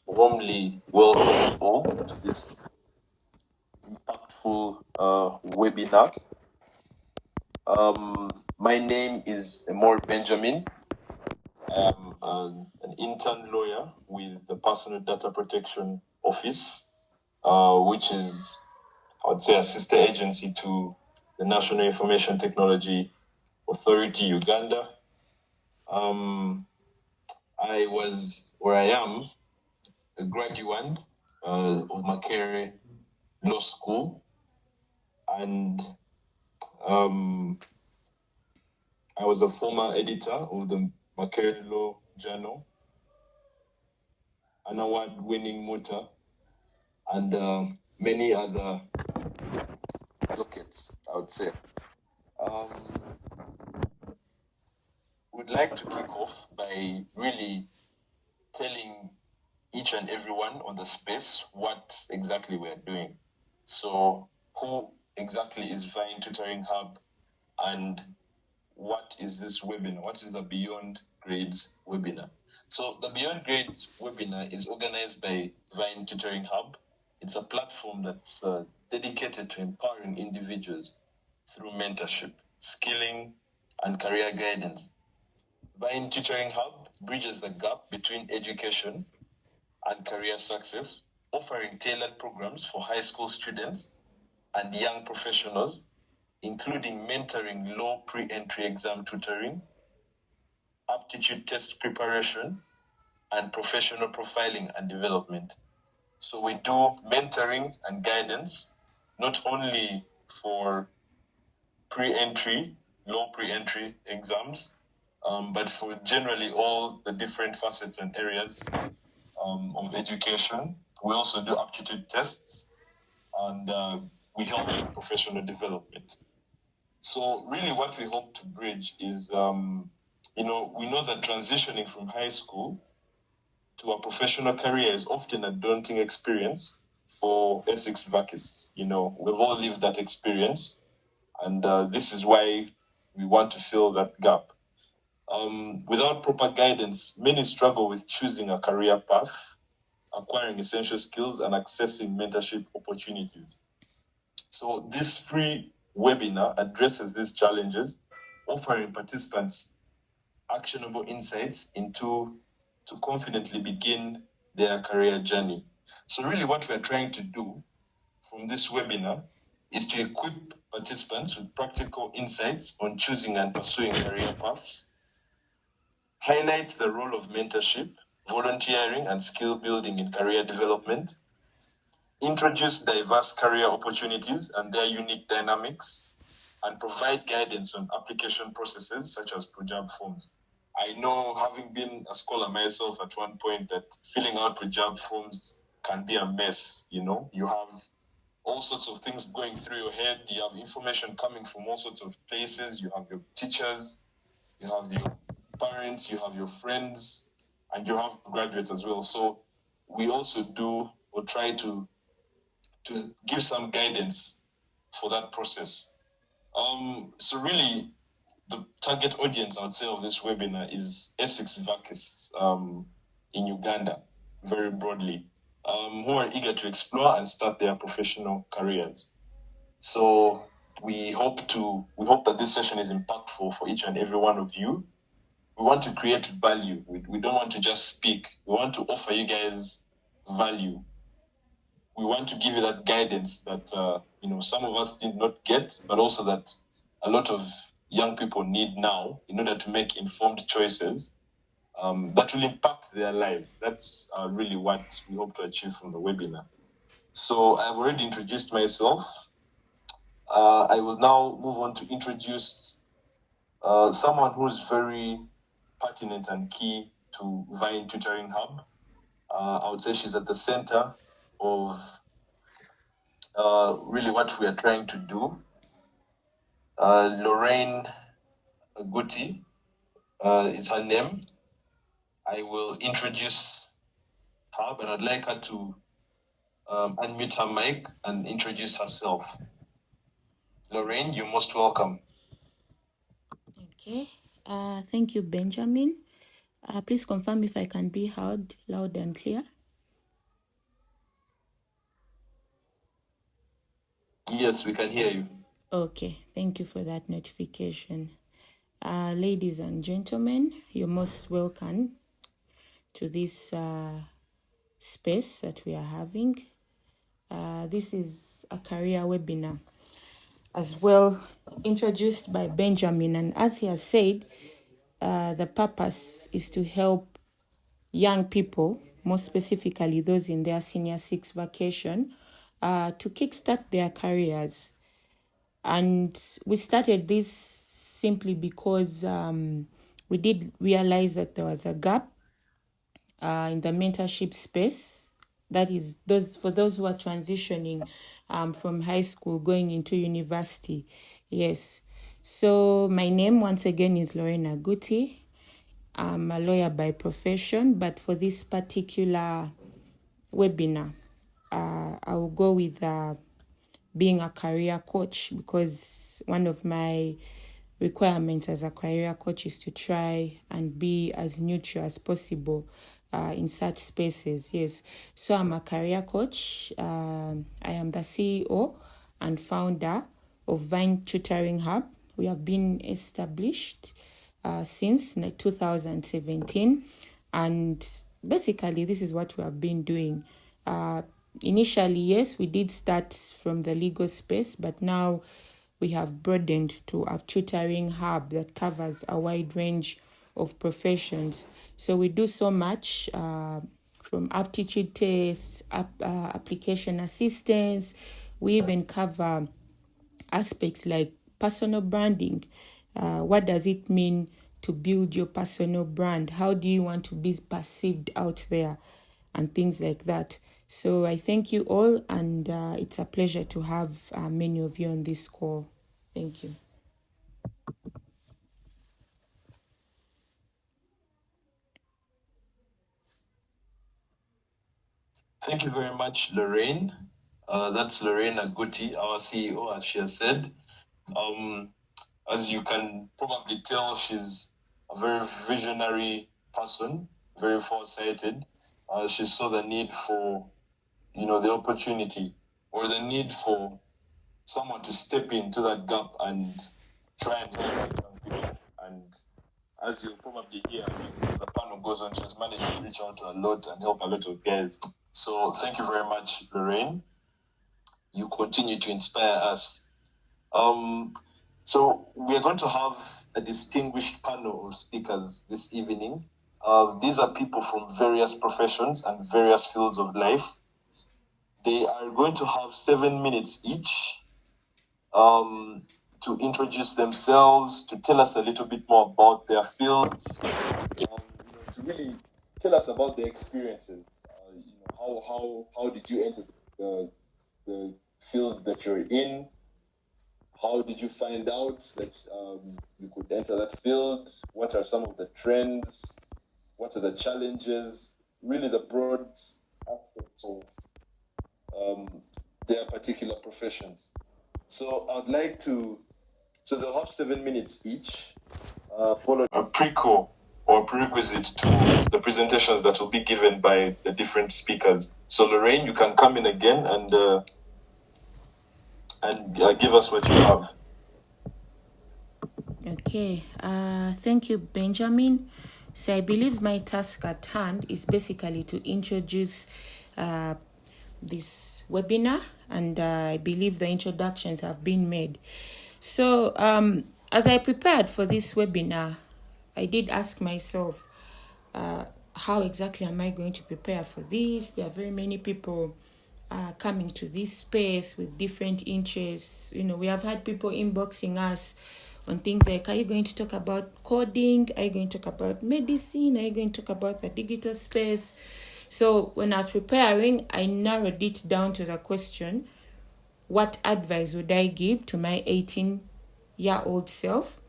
warmly welcome you all to this impactful webinar. My name is Emor Benjamin. I'm an intern lawyer with the Personal Data Protection Office, which is, I would say, a sister agency to the National Information Technology Authority, Uganda. I was, where I am, a graduate of Makerere Law School, and I was a former editor of the Makerere Law Journal, an award-winning motor, and many other dockets, I would say. Would like to kick off by really telling each and everyone on the space what exactly we're doing. So who exactly is Vine Tutoring Hub, and what is this webinar? What is the Beyond Grades webinar? So the Beyond Grades webinar is organized by Vine Tutoring Hub. It's a platform that's dedicated to empowering individuals through mentorship, skilling, and career guidance. Vine Tutoring Hub bridges the gap between education and career success, offering tailored programs for high school students and young professionals, including mentoring, law pre-entry exam tutoring, aptitude test preparation, and professional profiling and development. So we do mentoring and guidance, not only for pre-entry, law pre-entry exams, but for generally all the different facets and areas of education. We also do aptitude tests, and we help with professional development. So really what we hope to bridge is, we know that transitioning from high school to a professional career is often a daunting experience for Essex Vakis. We've all lived that experience, and this is why we want to fill that gap. Without proper guidance, many struggle with choosing a career path, acquiring essential skills, and accessing mentorship opportunities. So this free webinar addresses these challenges, offering participants actionable insights to confidently begin their career journey. So really what we're trying to do from this webinar is to equip participants with practical insights on choosing and pursuing career paths, highlight the role of mentorship, volunteering, and skill building in career development, introduce diverse career opportunities and their unique dynamics, and provide guidance on application processes such as PUJAB forms. I know, having been a scholar myself at one point, that filling out PUJAB forms can be a mess. You have all sorts of things going through your head. You have information coming from all sorts of places. You have your teachers, you have your parents, you have your friends, and you have graduates as well. So we also do or try to give some guidance for that process. So really, the target audience, I would say, of this webinar is Essex Vakis in Uganda, very broadly, who are eager to explore and start their professional careers. So we hope that this session is impactful for each and every one of you. We want to create value. We don't want to just speak. We want to offer you guys value. We want to give you that guidance that some of us did not get, but also that a lot of young people need now in order to make informed choices that will impact their lives. That's really what we hope to achieve from the webinar. So I've already introduced myself. I will now move on to introduce someone who's very pertinent and key to Vine Tutoring Hub. I would say she's at the center of really what we are trying to do. Lorraine Guti is her name. I will introduce her, but I'd like her to unmute her mic and introduce herself. Lorraine, you're most welcome. Okay. Thank you, Benjamin. Please confirm if I can be heard loud and clear. Yes, we can hear you. Okay, thank you for that notification. Ladies and gentlemen, you're most welcome to this space that we are having. This is a career webinar, as well introduced by Benjamin. And as he has said, the purpose is to help young people, more specifically those in their senior six vacation, to kickstart their careers. And we started this simply because we did realize that there was a gap in the mentorship space. That is, those who are transitioning from high school going into university. Yes. So my name once again is Lorena Guti. I'm a lawyer by profession, but for this particular webinar, I will go with being a career coach, because one of my requirements as a career coach is to try and be as neutral as possible in such spaces. Yes, so I'm a career coach. I am the CEO and founder of Vine Tutoring Hub. We have been established since 2017, and basically this is what we have been doing. Initially, yes, we did start from the legal space, but now we have broadened to a tutoring hub that covers a wide range of professions. So we do so much from aptitude tests, application assistance. We even cover aspects like personal branding. What does it mean to build your personal brand? How do you want to be perceived out there? And things like that. So I thank you all, and it's a pleasure to have many of you on this call. Thank you. Thank you very much, Lorraine. That's Lorraine Aguti, our CEO, as she has said. As you can probably tell, she's a very visionary person, very foresighted. She saw the need for, the opportunity or the need for someone to step into that gap and try and help young people. And as you'll probably hear, as the panel goes on, she's managed to reach out to a lot and help a lot of guys. So thank you very much, Lorraine. You continue to inspire us. So we're going to have a distinguished panel of speakers this evening. These are people from various professions and various fields of life. They are going to have 7 minutes each to introduce themselves, to tell us a little bit more about their fields, to really tell us about their experiences. How did you enter the field that you're in? How did you find out that you could enter that field? What are some of the trends? What are the challenges? Really the broad aspects of their particular professions. So I'd like to, so they'll have 7 minutes each, followed a prequel or prerequisite to the presentations that will be given by the different speakers. So Lorraine, you can come in again and give us what you have. Okay, thank you, Benjamin. So I believe my task at hand is basically to introduce this webinar, and I believe the introductions have been made. So as I prepared for this webinar, I did ask myself, how exactly am I going to prepare for this? There are very many people coming to this space with different interests. We have had people inboxing us on things like, are you going to talk about coding? Are you going to talk about medicine? Are you going to talk about the digital space? So when I was preparing, I narrowed it down to the question, what advice would I give to my 18-year-old self?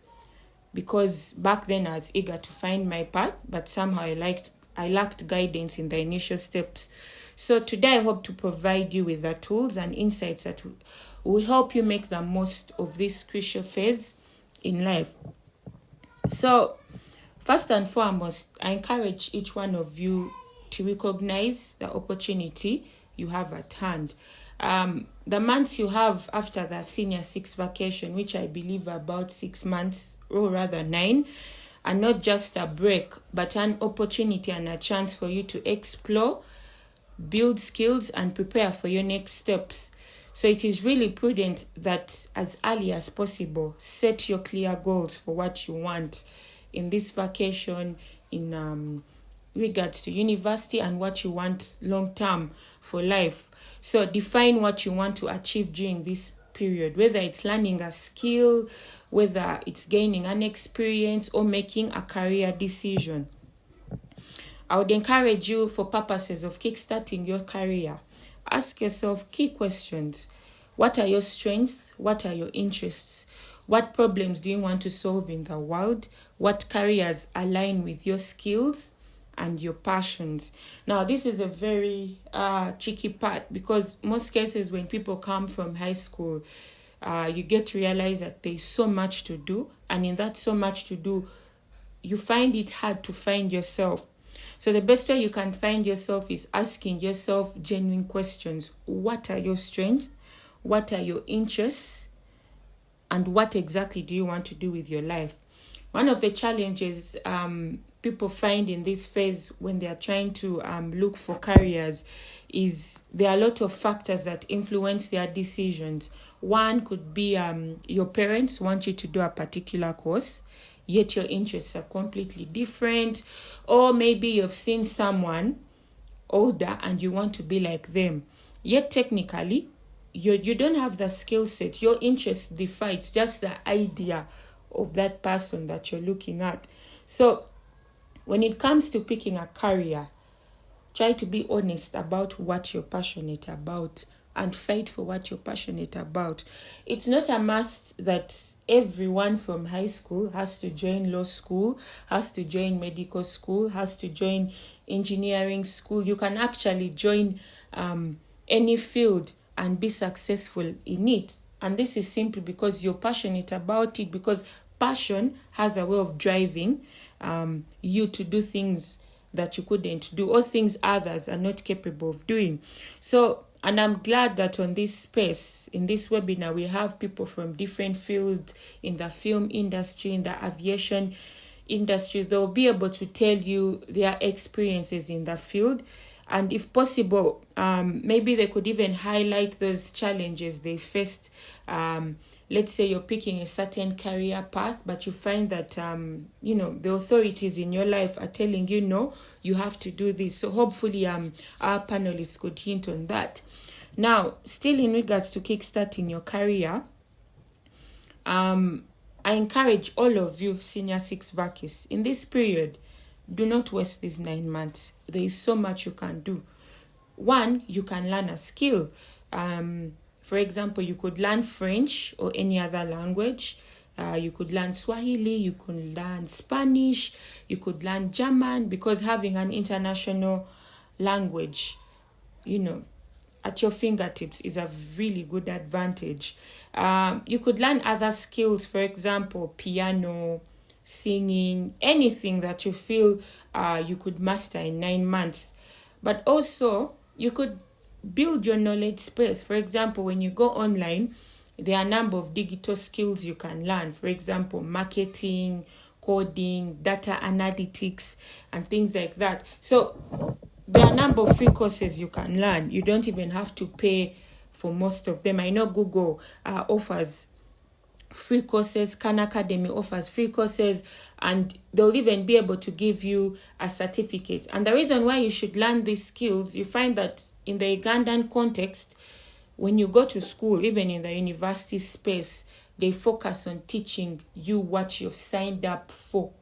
Because back then I was eager to find my path, but somehow I lacked guidance in the initial steps. So today I hope to provide you with the tools and insights that will help you make the most of this crucial phase in life. So first and foremost, I encourage each one of you to recognize the opportunity you have at hand. The months you have after the senior 6 vacation, which I believe are about 6 months, or rather 9, are not just a break, but an opportunity and a chance for you to explore, build skills, and prepare for your next steps. So it is really prudent that as early as possible, set your clear goals for what you want in this vacation, in regards to university, and what you want long term for life. So define what you want to achieve during this period, whether it's learning a skill, whether it's gaining an experience, or making a career decision. I would encourage you, for purposes of kickstarting your career, ask yourself key questions. What are your strengths? What are your interests? What problems do you want to solve in the world? What careers align with your skills and your passions? Now, this is a very tricky part, because most cases when people come from high school, you get to realize that there's so much to do. And in that so much to do, you find it hard to find yourself. So the best way you can find yourself is asking yourself genuine questions. What are your strengths? What are your interests? And what exactly do you want to do with your life? One of the challenges people find in this phase when they are trying to look for careers is there are a lot of factors that influence their decisions. One could be your parents want you to do a particular course, yet your interests are completely different. Or maybe you've seen someone older and you want to be like them, yet technically you don't have the skill set. Your interests differ. It's just the idea of that person that you're looking at. So when it comes to picking a career, try to be honest about what you're passionate about and fight for what you're passionate about. It's not a must that everyone from high school has to join law school, has to join medical school, has to join engineering school. You can actually join any field and be successful in it. And this is simply because you're passionate about it, because passion has a way of driving you to do things that you couldn't do, or things others are not capable of doing. So, and I'm glad that on this space, in this webinar, we have people from different fields in the film industry, in the aviation industry. They'll be able to tell you their experiences in the field. And if possible, maybe they could even highlight those challenges they faced. Let's say you're picking a certain career path, but you find that, the authorities in your life are telling you, no, you have to do this. So hopefully our panelists could hint on that. Now, still in regards to kickstarting your career, I encourage all of you senior 6 vacies in this period, do not waste these 9 months. There is so much you can do. One, you can learn a skill. For example, you could learn French or any other language. You could learn Swahili, you could learn Spanish, you could learn German, because having an international language, at your fingertips is a really good advantage. You could learn other skills, for example, piano, singing, anything that you feel you could master in 9 months. But also, you could build your knowledge space. For example, when you go online, there are a number of digital skills you can learn. For example, marketing, coding, data analytics, and things like that. So there are a number of free courses you can learn. You don't even have to pay for most of them. I know Google offers free courses, Khan Academy offers free courses, and they'll even be able to give you a certificate. And the reason why you should learn these skills, you find that in the Ugandan context, when you go to school, even in the university space, they focus on teaching you what you've signed up for.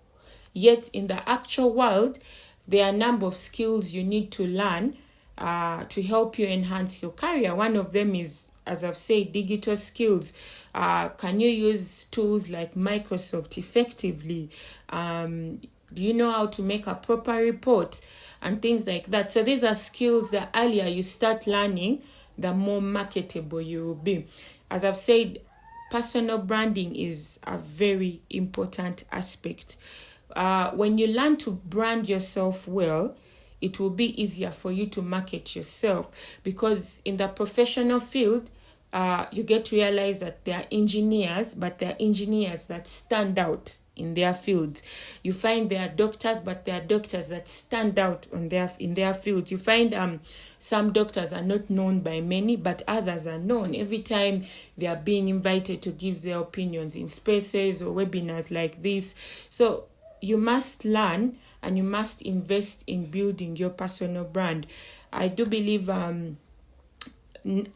Yet in the actual world, there are a number of skills you need to learn to help you enhance your career. One of them is, as I've said, digital skills. Can you use tools like Microsoft effectively? Do you know how to make a proper report and things like that? So these are skills that earlier you start learning, the more marketable you will be. As I've said, personal branding is a very important aspect. When you learn to brand yourself well, it will be easier for you to market yourself, because in the professional field, you get to realize that they are engineers, but they're engineers that stand out in their fields. You find there are doctors, but there are doctors that stand out in their fields. You find some doctors are not known by many, but others are known. Every time they are being invited to give their opinions in spaces or webinars like this. So you must learn and you must invest in building your personal brand. I do believe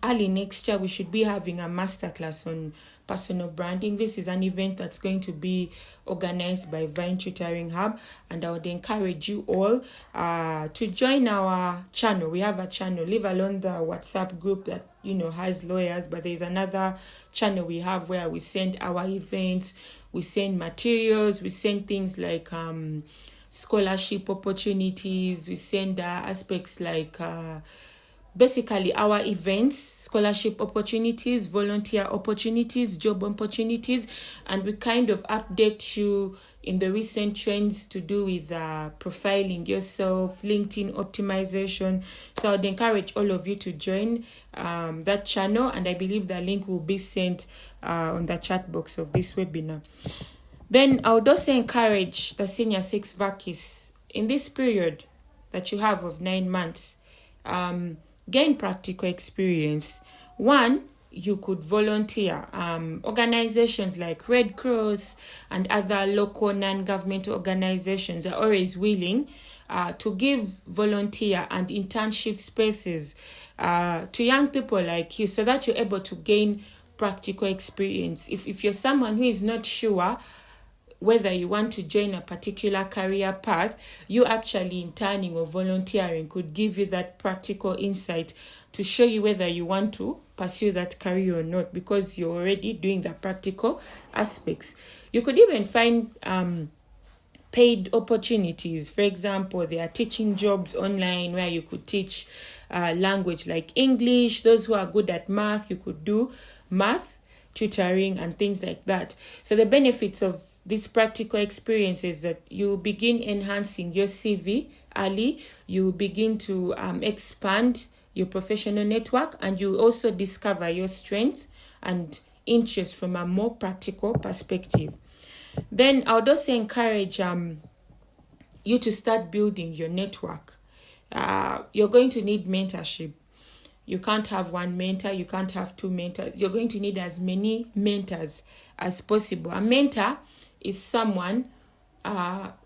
early next year we should be having a masterclass on personal branding. This is an event that's going to be organized by Vine Tutoring Hub, and I would encourage you all to join our channel. We have a channel, leave alone the WhatsApp group that has lawyers, but there's another channel we have where we send our events, we send materials, we send things like scholarship opportunities, we send aspects like basically our events, scholarship opportunities, volunteer opportunities, job opportunities, and we kind of update you in the recent trends to do with profiling yourself, LinkedIn optimization. So I'd encourage all of you to join that channel, and I believe the link will be sent on the chat box of this webinar. Then I would also encourage the senior sex vaccies in this period that you have of 9 months. Gain practical experience. One, you could volunteer. Organizations like Red Cross and other local non-government organizations are always willing to give volunteer and internship spaces to young people like you, so that you're able to gain practical experience. If you're someone who is not sure whether you want to join a particular career path, you actually interning or volunteering could give you that practical insight to show you whether you want to pursue that career or not, because you're already doing the practical aspects. You could even find paid opportunities. For example, there are teaching jobs online where you could teach language like English. Those who are good at math, you could do math tutoring and things like that. So the benefits of this practical experience is that you begin enhancing your CV early, you begin to expand your professional network, and you also discover your strengths and interests from a more practical perspective. Then I would also encourage you to start building your network. You're going to need mentorship. You can't have one mentor, you can't have two mentors. You're going to need as many mentors as possible. A mentor is someone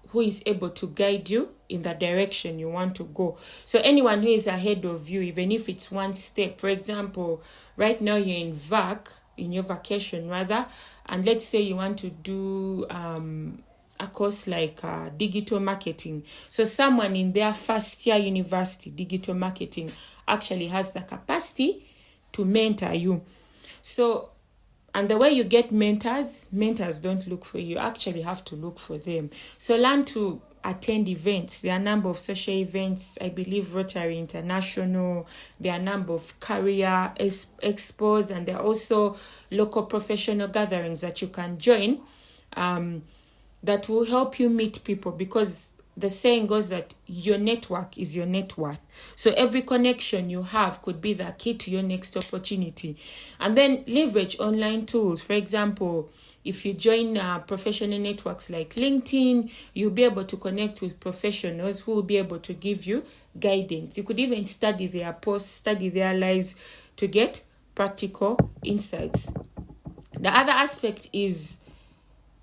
who is able to guide you in the direction you want to go. So anyone who is ahead of you, even if it's one step. For example, right now you're in your vacation rather, and let's say you want to do a course like digital marketing. So someone in their first year university, digital marketing, actually has the capacity to mentor you. So, and the way you get mentors don't look for you. You actually have to look for them. So learn to attend events. There are a number of social events. I believe Rotary International. There are a number of career expos, and there are also local professional gatherings that you can join that will help you meet people, because the saying goes that your network is your net worth. So every connection you have could be the key to your next opportunity. And then leverage online tools. For example, if you join professional networks like LinkedIn, you'll be able to connect with professionals who will be able to give you guidance. You could even study their posts, study their lives to get practical insights. The other aspect is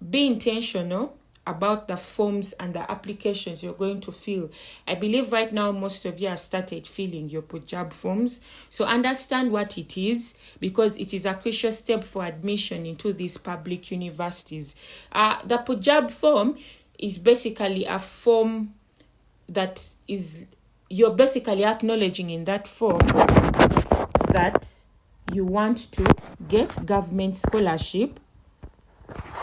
be intentional about the forms and the applications you're going to fill. I believe right now most of you have started filling your PUJAB forms. So understand what it is, because it is a crucial step for admission into these public universities. The PUJAB form is basically a form that is, you're basically acknowledging in that form that you want to get government scholarship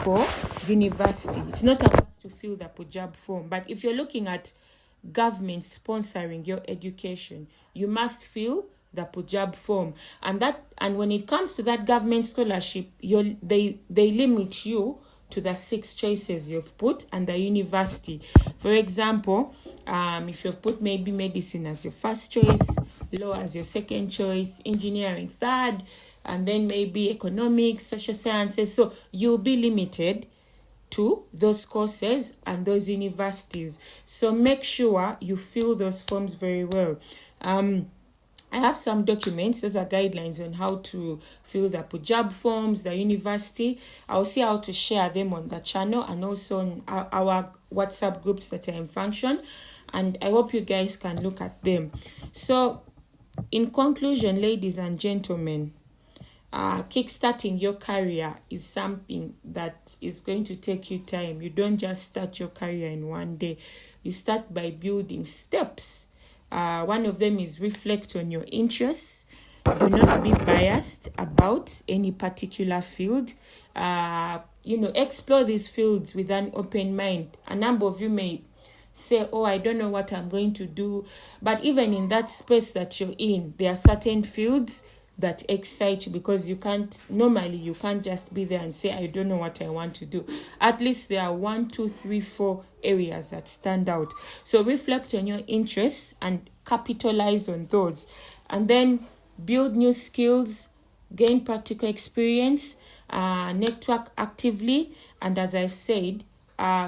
for university. It's not a must to fill the PUJAB form, but if you're looking at government sponsoring your education, you must fill the PUJAB form. And when it comes to that government scholarship, they limit you to the 6 choices you've put and the university. For example, If you've put maybe medicine as your first choice, law as your second choice, engineering third, and then maybe economics, social sciences. So you'll be limited to those courses and those universities. So make sure you fill those forms very well. I have some documents. Those are guidelines on how to fill the PUJAB forms, the university. I'll see how to share them on the channel and also on our WhatsApp groups that are in function. And I hope you guys can look at them. So, in conclusion, ladies and gentlemen, kickstarting your career is something that is going to take you time. You don't just start your career in one day. You start by building steps. One of them is reflect on your interests. Do not be biased about any particular field. Explore these fields with an open mind. A number of you may say, oh, I don't know what I'm going to do. But even in that space that you're in, there are certain fields that excite you, because you can't just be there and say, I don't know what I want to do. At least there are 1, 2, 3, 4 areas that stand out. So reflect on your interests and capitalize on those. And then build new skills, gain practical experience, network actively, and as I said,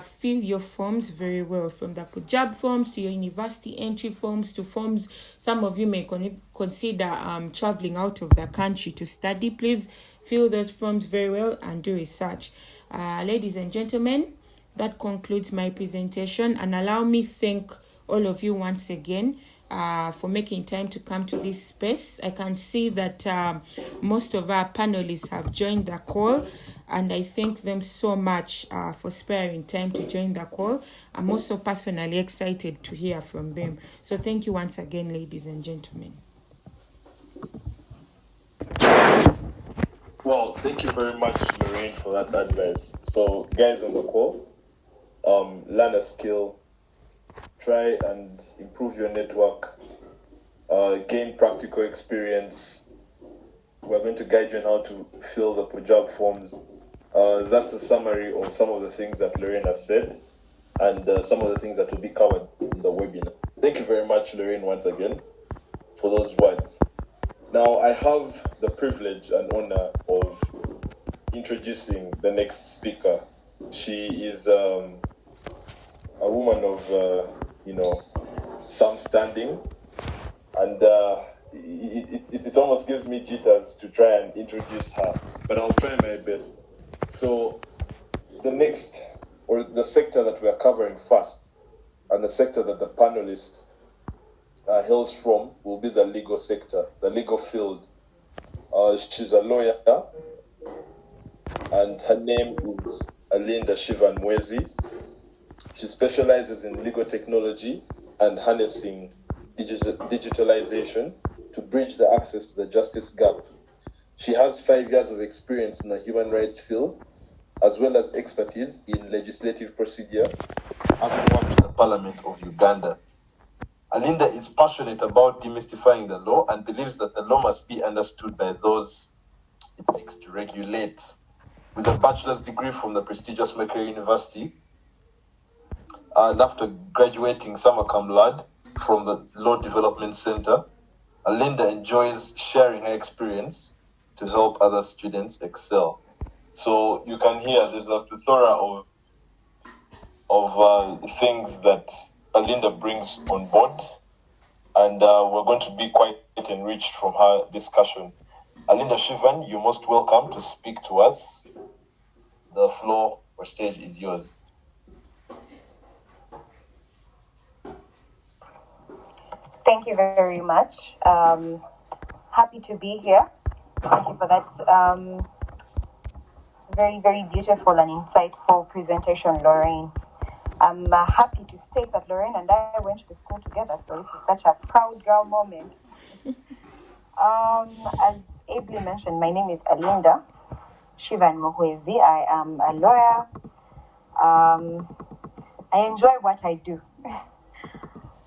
fill your forms very well, from the PUJAB forms to your university entry forms to forms some of you may consider traveling out of the country to study. Please fill those forms very well and do research. Ladies and gentlemen, that concludes my presentation, and allow me thank all of you once again for making time to come to this space. I can see that most of our panelists have joined the call, and I thank them so much for sparing time to join the call. I'm also personally excited to hear from them. So thank you once again, ladies and gentlemen. Well, thank you very much, Lorraine, for that advice. So, guys on the call, learn a skill, try and improve your network, gain practical experience. We're going to guide you on how to fill the PUJAB forms. That's a summary of some of the things that Lorraine has said and some of the things that will be covered in the webinar. Thank you very much, Lorraine, once again, for those words. Now, I have the privilege and honor of introducing the next speaker. She is a woman of, some standing, and it almost gives me jitters to try and introduce her, but I'll try my best. So the next, or the sector that we are covering first, and the sector that the panelist hails from, will be the legal sector, the legal field. She's a lawyer, and her name is Alinda Shivanwezi. She specializes in legal technology and harnessing digitalization to bridge the access to the justice gap. She has 5 years of experience in the human rights field, as well as expertise in legislative procedure, having worked in the Parliament of Uganda. Alinda is passionate about demystifying the law and believes that the law must be understood by those it seeks to regulate. With a bachelor's degree from the prestigious Makerere University, and after graduating summa cum laude from the Law Development Center, Alinda enjoys sharing her experience to help other students excel. So you can hear there's a plethora of things that Alinda brings on board, and we're going to be quite enriched from her discussion. Alinda Shivan, you're most welcome to speak to us. The floor or stage is yours. Thank you very much. Happy to be here. Thank you for that very, very beautiful and insightful presentation, Lorraine. I'm happy to state that Lorraine and I went to school together, so this is such a proud girl moment. As ably mentioned, my name is Alinda Shivanwezi. I am a lawyer. I enjoy what I do.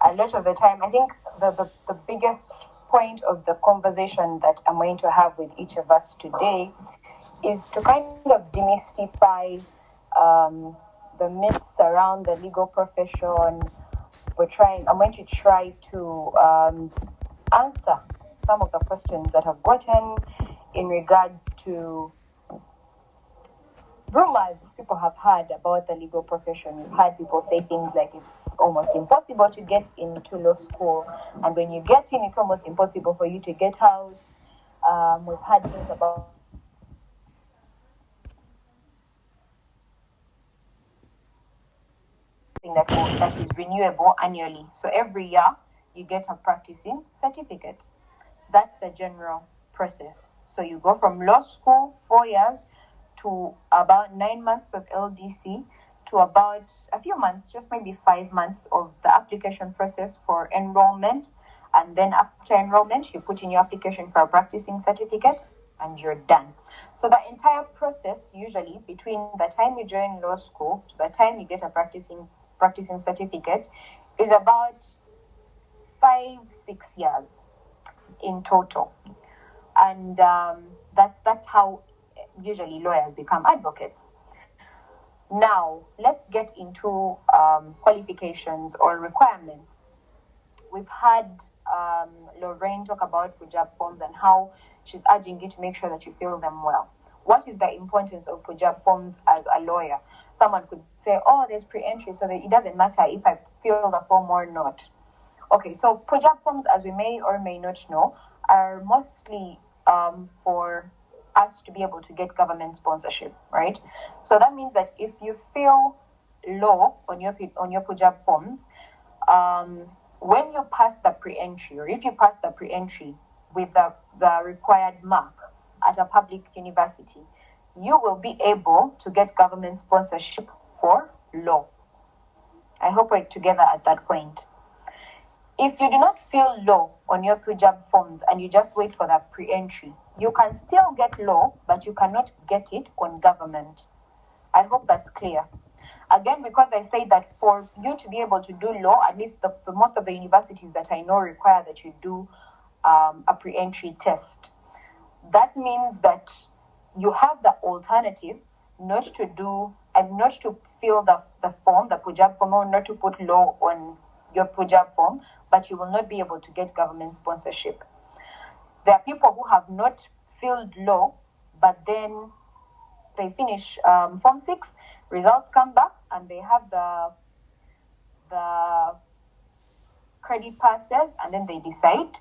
A lot of the time, I think the biggest point of the conversation that I'm going to have with each of us today is to kind of demystify the myths around the legal profession, I'm going to try to answer some of the questions that I've gotten in regard to rumors people have heard about the legal profession. We've heard people say things like it's almost impossible to get into law school, and when you get in, it's almost impossible for you to get out. We've heard things about that is renewable annually. So every year you get a practicing certificate. That's the general process. So you go from law school 4 years to about 9 months of LDC to about a few months, just maybe 5 months of the application process for enrollment. And then after enrollment, you put in your application for a practicing certificate and you're done. So the entire process, usually between the time you join law school to the time you get a practicing certificate, is about 5-6 years in total. And that's how usually lawyers become advocates. Now, let's get into qualifications or requirements. We've had Lorraine talk about PUJAB forms and how she's urging you to make sure that you fill them well. What is the importance of PUJAB forms as a lawyer? Someone could say, oh, there's pre-entry, so that it doesn't matter if I fill the form or not. Okay, so PUJAB forms, as we may or may not know, are mostly for us to be able to get government sponsorship, right? So that means that if you fill law on your PUJAB forms, when you pass the pre-entry, or if you pass the pre-entry with the required mark at a public university, you will be able to get government sponsorship for law. I hope we're together at that point. If you do not fill law on your PUJAB forms and you just wait for that pre-entry, you can still get law, but you cannot get it on government. I hope that's clear. Again, because I say that for you to be able to do law, at least the most of the universities that I know require that you do a pre-entry test. That means that you have the alternative not to fill the form, the PUJAB form, or not to put law on your PUJAB form, but you will not be able to get government sponsorship. There are people who have not filled law, but then they finish Form 6, results come back, and they have the credit passes, and then they decide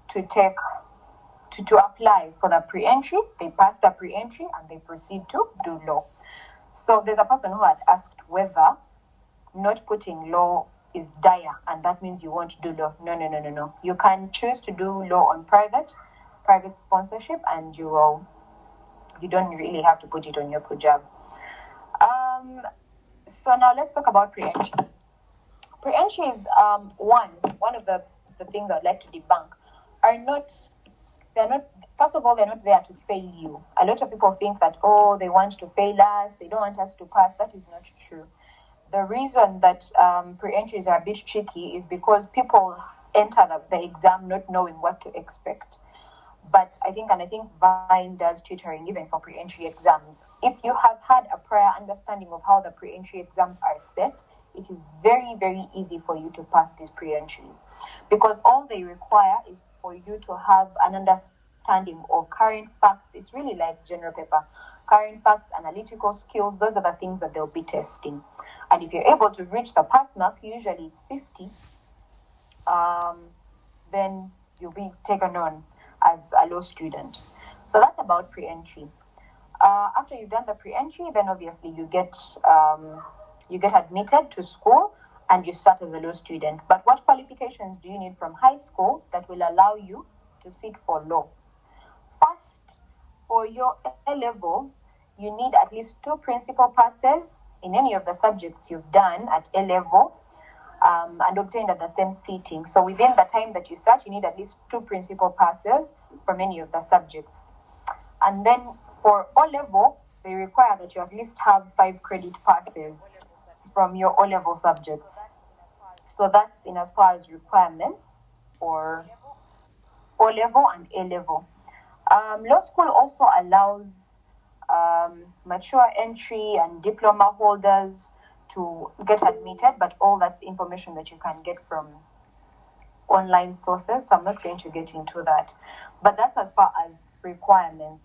to apply for the pre-entry. They pass the pre-entry, and they proceed to do law. So there's a person who had asked whether not putting law is dire, and that means you won't do law. No. You can choose to do law on private sponsorship, and you don't really have to put it on your PUJAB. So now let's talk about pre-entry. Pre-entry is one of the things I'd like to debunk. First of all, they're not there to fail you. A lot of people think that, they want to fail us, they don't want us to pass. That is not true. The reason that pre-entries are a bit tricky is because people enter the exam not knowing what to expect. But I think Vine does tutoring even for pre-entry exams. If you have had a prior understanding of how the pre-entry exams are set, it is very, very easy for you to pass these pre-entries, because all they require is for you to have an understanding of current facts. It's really like general paper. Current facts, analytical skills, those are the things that they'll be testing. And if you're able to reach the pass mark, usually it's 50, then you'll be taken on as a law student. So that's about pre-entry. After you've done the pre-entry, then obviously you get admitted to school and you start as a law student. But what qualifications do you need from high school that will allow you to sit for law? First, for your A-levels, you need at least 2 principal passes in any of the subjects you've done at A-level and obtained at the same seating. So within the time that you start, you need at least 2 principal passes from any of the subjects. And then for O-level, they require that you at least have 5 credit passes from your O-level subjects. So that's in as far as requirements for O-level and A-level. Law school also allows mature entry and diploma holders to to get admitted, but all that's information that you can get from online sources, so I'm not going to get into that. But that's as far as requirements.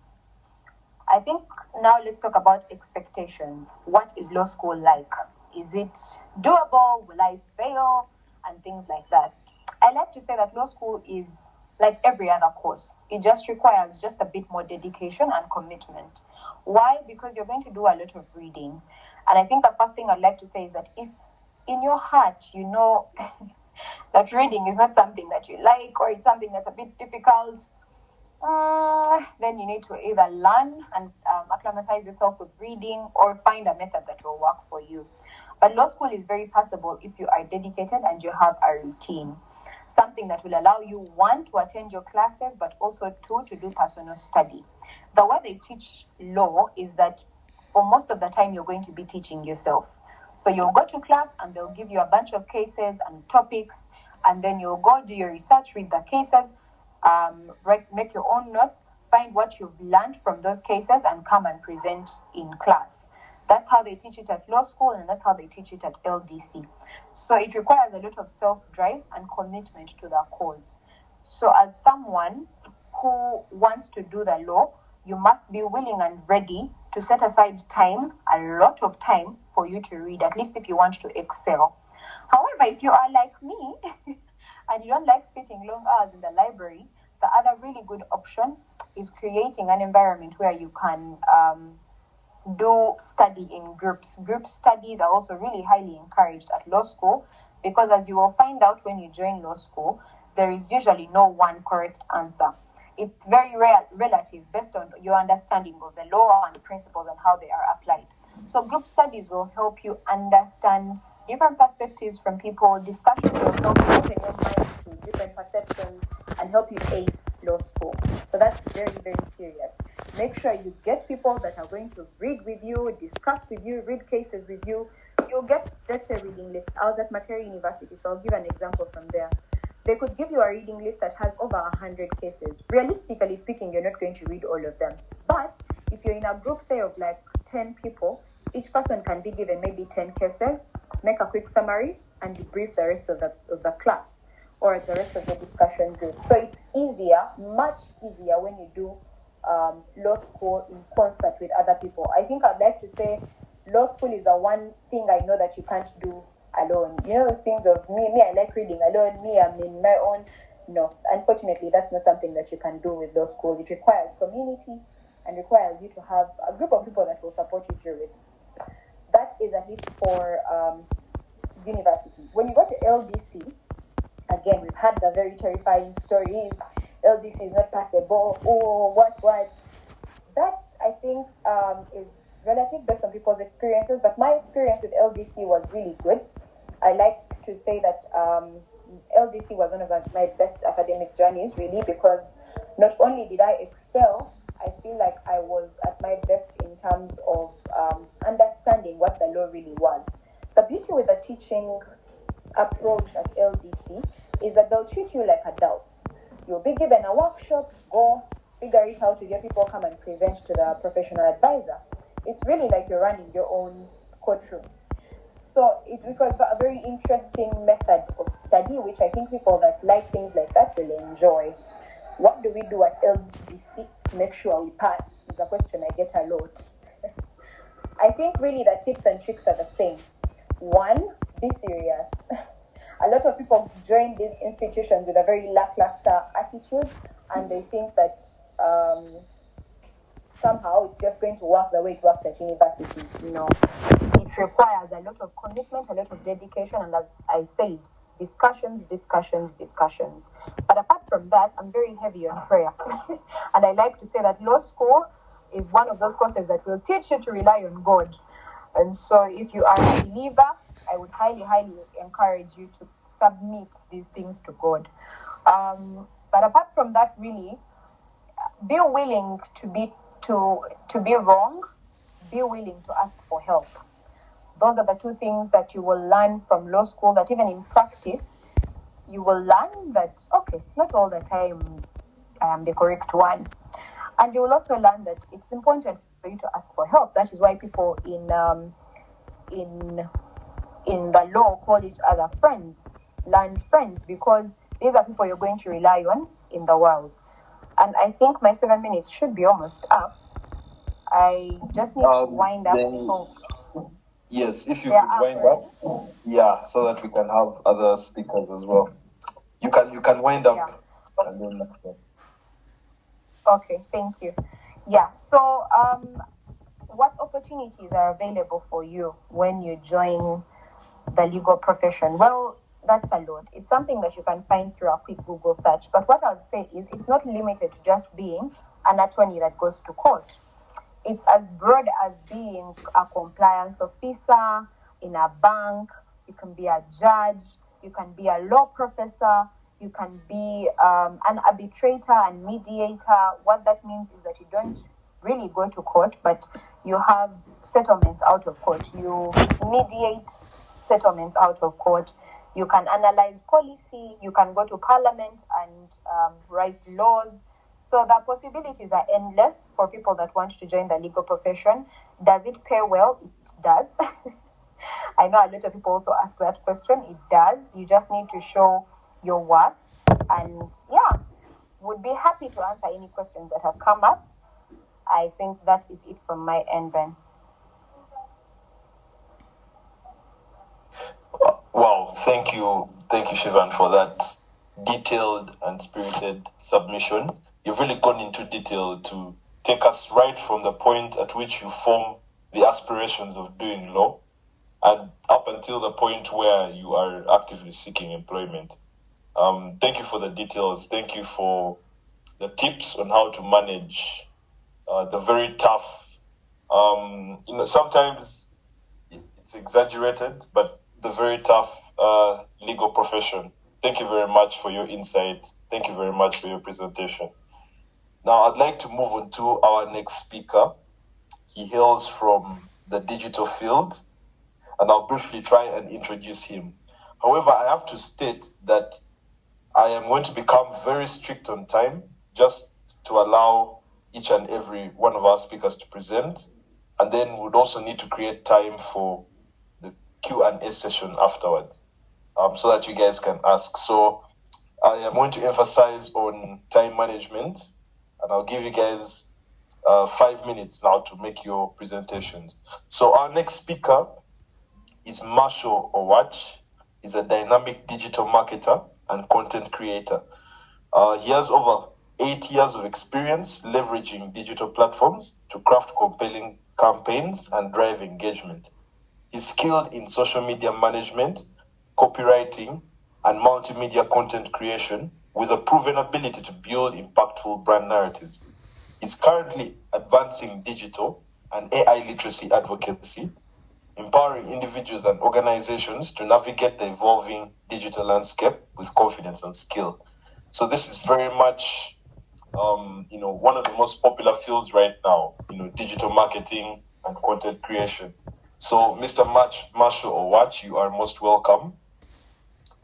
I think now let's talk about expectations. What is law school like? Is it doable? Will I fail? And things like that. I like to say that law school is like every other course. It just requires just a bit more dedication and commitment. Why? Because you're going to do a lot of reading. And I think the first thing I'd like to say is that if in your heart you know that reading is not something that you like, or it's something that's a bit difficult, then you need to either learn and acclimatize yourself with reading, or find a method that will work for you. But law school is very possible if you are dedicated and you have a routine. Something that will allow you, one, to attend your classes, but also two, to do personal study. The way they teach law is that for most of the time you're going to be teaching yourself. So you'll go to class and they'll give you a bunch of cases and topics, and then you'll go do your research, read the cases, make your own notes, find what you've learned from those cases, and come and present in class. That's how they teach it at law school, and that's how they teach it at LDC. So it requires a lot of self-drive and commitment to the cause. So as someone who wants to do the law, you must be willing and ready to set aside time, a lot of time, for you to read, at least if you want to excel. However, if you are like me and you don't like sitting long hours in the library, the other really good option is creating an environment where you can do study in groups. Group studies are also really highly encouraged at law school, because as you will find out when you join law school, there is usually no one correct answer. It's very relative based on your understanding of the law and the principles and how they are applied. So group studies will help you understand different perspectives from people. Discussion will help you open your mind to different perceptions and help you ace law school. So that's very, very serious. Make sure you get people that are going to read with you, discuss with you, read cases with you. You'll get, let's say, reading list. I was at Macquarie University, so I'll give an example from there. They could give you a reading list that has over 100 cases. Realistically speaking, you're not going to read all of them. But if you're in a group, say, of like 10 people, each person can be given maybe 10 cases, make a quick summary, and debrief the rest of the class or the rest of the discussion group. So it's easier, much easier when you do law school in concert with other people. I think I'd like to say law school is the one thing I know that you can't do alone. You know those things of me I like reading alone, me I'm in my own. No, unfortunately that's not something that you can do with law school. It requires community and requires you to have a group of people that will support you through it. That is at least for university. When you go to LDC, again, we've had the very terrifying stories. LDC is not passable. Oh, what? That, I think, is relative based on people's experiences. But my experience with LDC was really good. I like to say that LDC was one of my best academic journeys, really, because not only did I excel, I feel like I was at my best in terms of understanding what the law really was. The beauty with the teaching approach at LDC is that they'll treat you like adults. You'll be given a workshop, go figure it out with your people, come and present to the professional advisor. It's really like you're running your own courtroom. So it was a very interesting method of study, which I think people that like things like that will enjoy. What do we do at LDC to make sure we pass is a question I get a lot. I think really the tips and tricks are the same. One, be serious. A lot of people join these institutions with a very lackluster attitude, and they think that somehow it's just going to work the way it worked at university. No, it requires a lot of commitment, a lot of dedication, and as I said, discussions. But apart from that, I'm very heavy on prayer. And I like to say that law school is one of those courses that will teach you to rely on God. And so if you are a believer, I would highly encourage you to submit these things to God. But apart from that, really, be willing to be wrong, be willing to ask for help. Those are the two things that you will learn from law school, that even in practice, you will learn that, okay, not all the time I am the correct one. And you will also learn that it's important for you to ask for help. That is why people in in the law call each other friends, learned friends, because these are people you're going to rely on in the world. And I think my 7 minutes should be almost up. I just need to wind up. Yes, if you could wind up. Yeah, so that we can have other speakers as well. You can wind up. Yeah. And then okay, thank you. Yeah, so what opportunities are available for you when you join the legal profession? Well, that's a lot. It's something that you can find through a quick Google search. But what I would say is it's not limited to just being an attorney that goes to court. It's as broad as being a compliance officer in a bank. You can be a judge. You can be a law professor. You can be an arbitrator and mediator. What that means is that you don't really go to court, but you have settlements out of court. You mediate settlements out of court. You can analyze policy. You can go to parliament and write laws. So the possibilities are endless for people that want to join the legal profession. Does it pay well? It does. I know a lot of people also ask that question. It does. You just need to show your worth. And yeah, would be happy to answer any questions that have come up. I think that is it from my end, Ben. Wow, thank you, Shivan, for that detailed and spirited submission. You've really gone into detail to take us right from the point at which you form the aspirations of doing law and up until the point where you are actively seeking employment. Thank you for the details. Thank you for the tips on how to manage the very tough, sometimes it's exaggerated, but the very tough legal profession. Thank you very much for your insight. Thank you very much for your presentation. Now, I'd like to move on to our next speaker. He hails from the digital field, and I'll briefly try and introduce him. However, I have to state that I am going to become very strict on time, just to allow each and every one of our speakers to present, and then we'd also need to create time for the Q&A session afterwards, so that you guys can ask. So I am going to emphasize on time management, and I'll give you guys 5 minutes now to make your presentations. So our next speaker is Marshall Owach. He's a dynamic digital marketer and content creator. He has over 8 years of experience leveraging digital platforms to craft compelling campaigns and drive engagement. He's skilled in social media management, copywriting, and multimedia content creation with a proven ability to build impactful brand narratives. He's currently advancing digital and AI literacy advocacy, empowering individuals and organizations to navigate the evolving digital landscape with confidence and skill. So this is very much, one of the most popular fields right now, digital marketing and content creation. So Mr. Marshall Owach, you are most welcome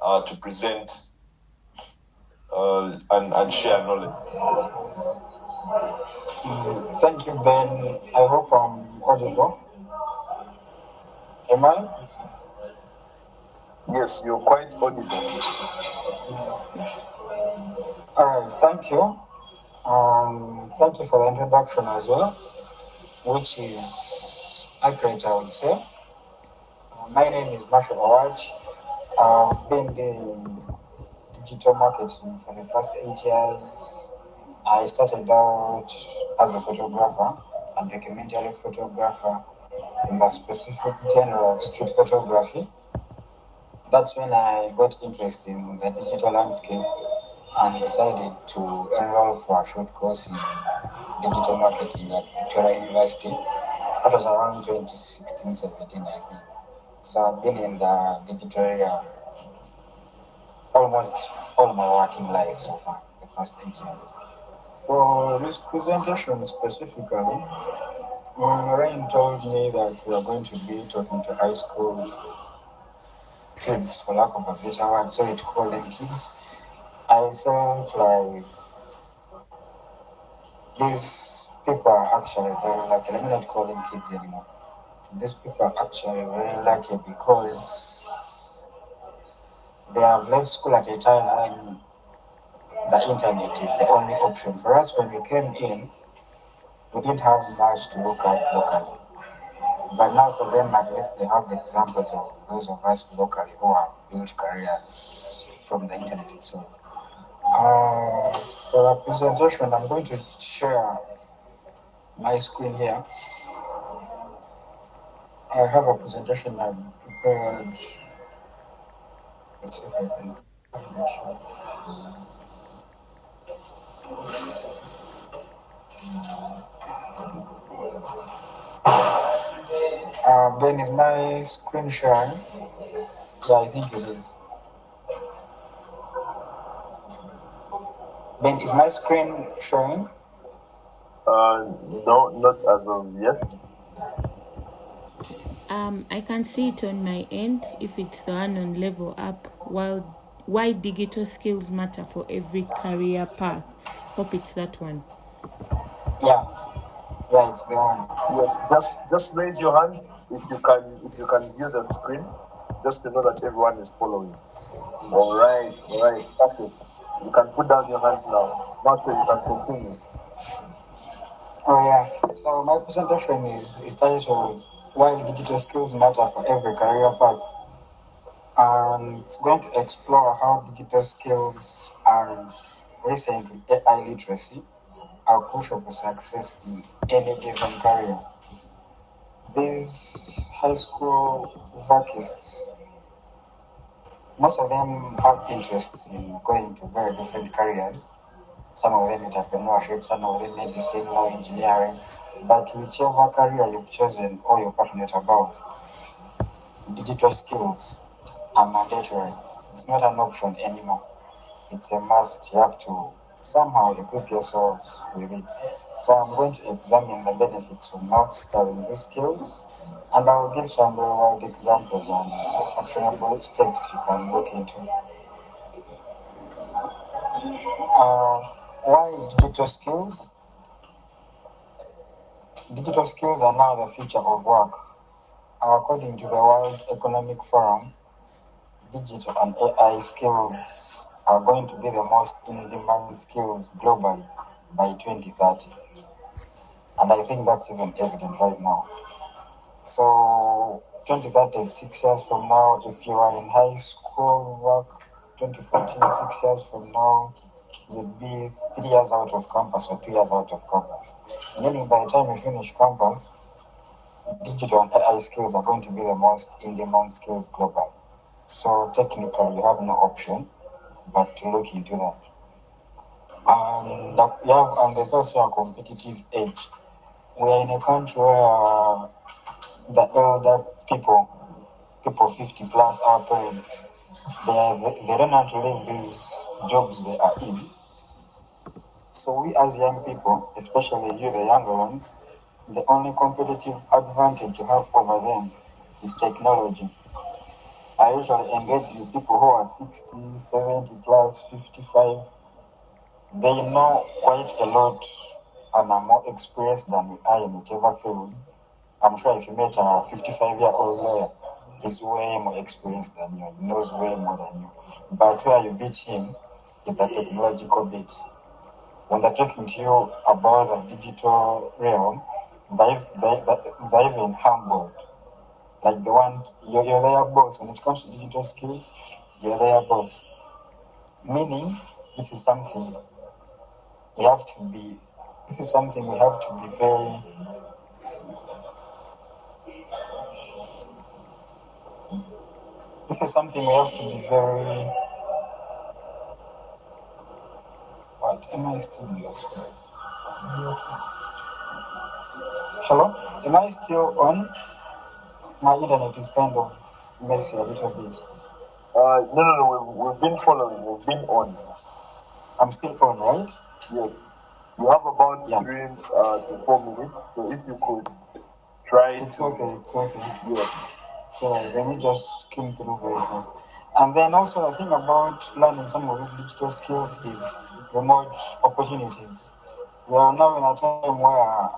to present and share knowledge. Thank you, Ben. I hope I'm audible. Am I? Yes, you're quite audible. All right, thank you. Thank you for the introduction as well, which is accurate, I would say. My name is Marshall Owach. I've been doing digital marketing for the past 8 years. I started out as a photographer, a documentary photographer in the specific genre of street photography. That's when I got interested in the digital landscape and decided to enroll for a short course in digital marketing at Victoria University. That was around 2016-17, I think. So I've been in the digital area almost all my working life so far, the past 8 years. For this presentation specifically, Lorraine told me that we are going to be talking to high school kids, for lack of a better word, sorry to call them kids. I felt like these people are actually very lucky. Let me not call them kids anymore. These people are actually very lucky because they have left school at a time when the internet is the only option. For us, when we came in, we didn't have much to look at locally. But now for them, at least they have examples of those of us locally who have built careers from the internet itself. For the presentation, I'm going to share my screen here. I have a presentation I've prepared. Let's see if I can. Ben, is my screen sharing? Yeah, I think it is. Ben, is my screen showing? No, not as of yet. I can see it on my end if it's the one on level up. Why digital skills matter for every career path. Hope it's that one. Yeah, it's the one. Yes, just raise your hand if you can view the screen, just to know that everyone is following. All right, okay. You can put down your hands now. Master, you can continue. Oh yeah. So my presentation is titled "Why Digital Skills Matter for Every Career Path," and it's going to explore how digital skills and recently AI literacy are crucial for success in any given career. These high school vacists, most of them have interests in going to very different careers. Some of them entrepreneurship, some of them medicine or engineering. But whichever career you've chosen or you're passionate about, digital skills are mandatory. It's not an option anymore. It's a must. You have to somehow equip yourselves with it. So I'm going to examine the benefits of mastering these skills, and I'll give some real world examples and actionable steps you can look into. Why digital skills? Digital skills are now the future of work. According to the World Economic Forum, digital and AI skills are going to be the most in-demand skills globally by 2030. And I think that's even evident right now. So 2030 is 6 years from now. If you are in high school work, 2014, 6 years from now, you'd be 3 years out of campus or 2 years out of campus. Meaning by the time you finish campus, digital and AI skills are going to be the most in-demand skills globally. So technically, you have no option but to look into that. And there's also a competitive edge. We are in a country where the elder people 50 plus, our parents, they don't want to leave these jobs they are in. So we as young people, especially you, the younger ones, the only competitive advantage you have over them is technology. I usually engage with people who are 60, 70 plus, 55. They know quite a lot and are more experienced than we are in whichever field. I'm sure if you met a 55-year-old lawyer, he's way more experienced than you, he knows way more than you. But where you beat him is the technological bit. When they're talking to you about the digital realm, they're even humbled. Like you're their boss. When it comes to digital skills, you're their boss. Meaning, this is something we have to be very what am I still in this place? Hello? Am I still on? My internet is kind of messy a little bit. No, we've been following, we've been on. I'm still on, right? Yes. You have about 3 to 4 minutes, so if you could try It's okay. Yeah. So let me just skim through very fast. And then also the thing about learning some of these digital skills is remote opportunities. We are now in a time where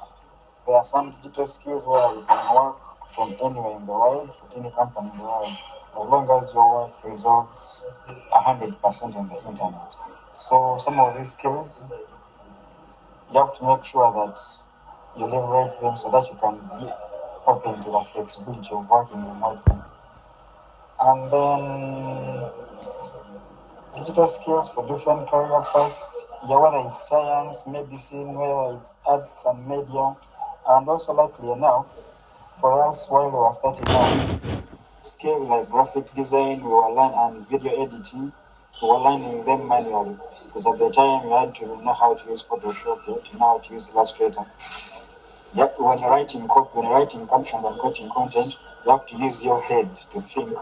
there are some digital skills where you can work from anywhere in the world, for any company in the world, as long as your work resolves 100% on the internet. So some of these skills, you have to make sure that you leverage them so that you can be open to the flexibility of working remotely. And then digital skills for different career paths, yeah, whether it's science, medicine, whether it's arts and media, and also likely enough, for us while we were starting out, skills like graphic design, we were learning, and video editing, we were learning them manually. Because at the time you had to know how to use Photoshop, you had to know how to use Illustrator. Yeah, when you're writing copy, when you're writing captions and creating content, you have to use your head to think.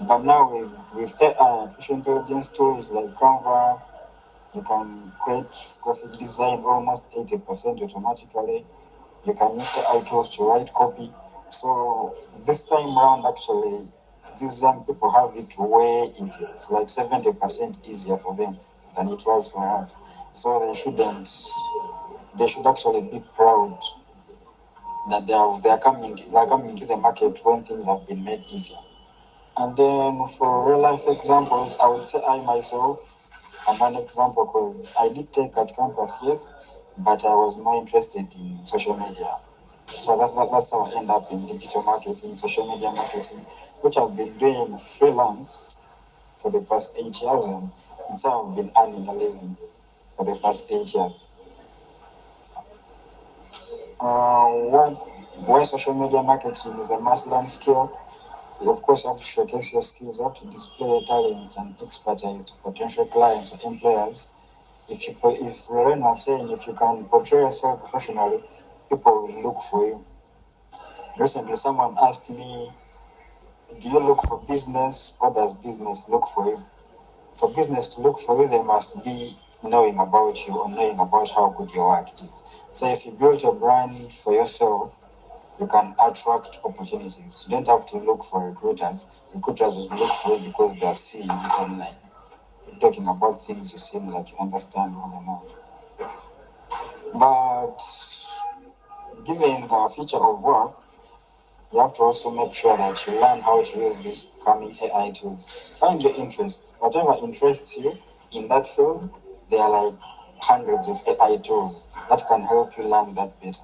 But now with AI, artificial intelligence tools like Canva, you can create graphic design almost 80% automatically. You can use AI tools to write copy. So this time around, actually, these young people have it way easier. It's like 70% easier for them than it was for us. So they should actually be proud that they're coming to the market when things have been made easier. And then for real life examples, I would say I myself am an example because I did take at campus, yes, but I was more interested in social media. So that's how I end up in digital marketing, social media marketing, which I've been doing freelance for the past 8 years, and it's how I've been earning a living for the past 8 years. Why social media marketing is a must-learn skill? Of course, you have to showcase your skills, you have to display your talents and expertise to potential clients or employers. If Lorraine was saying, if you can portray yourself professionally, people will look for you. Recently, someone asked me, do you look for business or does business look for you? For business to look for you, they must be knowing about you or knowing about how good your work is. So if you build a brand for yourself, you can attract opportunities. You don't have to look for recruiters. Recruiters will look for you because they are seeing you online. You're talking about things you seem like you understand well enough. But given the future of work, you have to also make sure that you learn how to use these coming AI tools. Find your interest. Whatever interests you in that field, there are like hundreds of AI tools that can help you learn that better.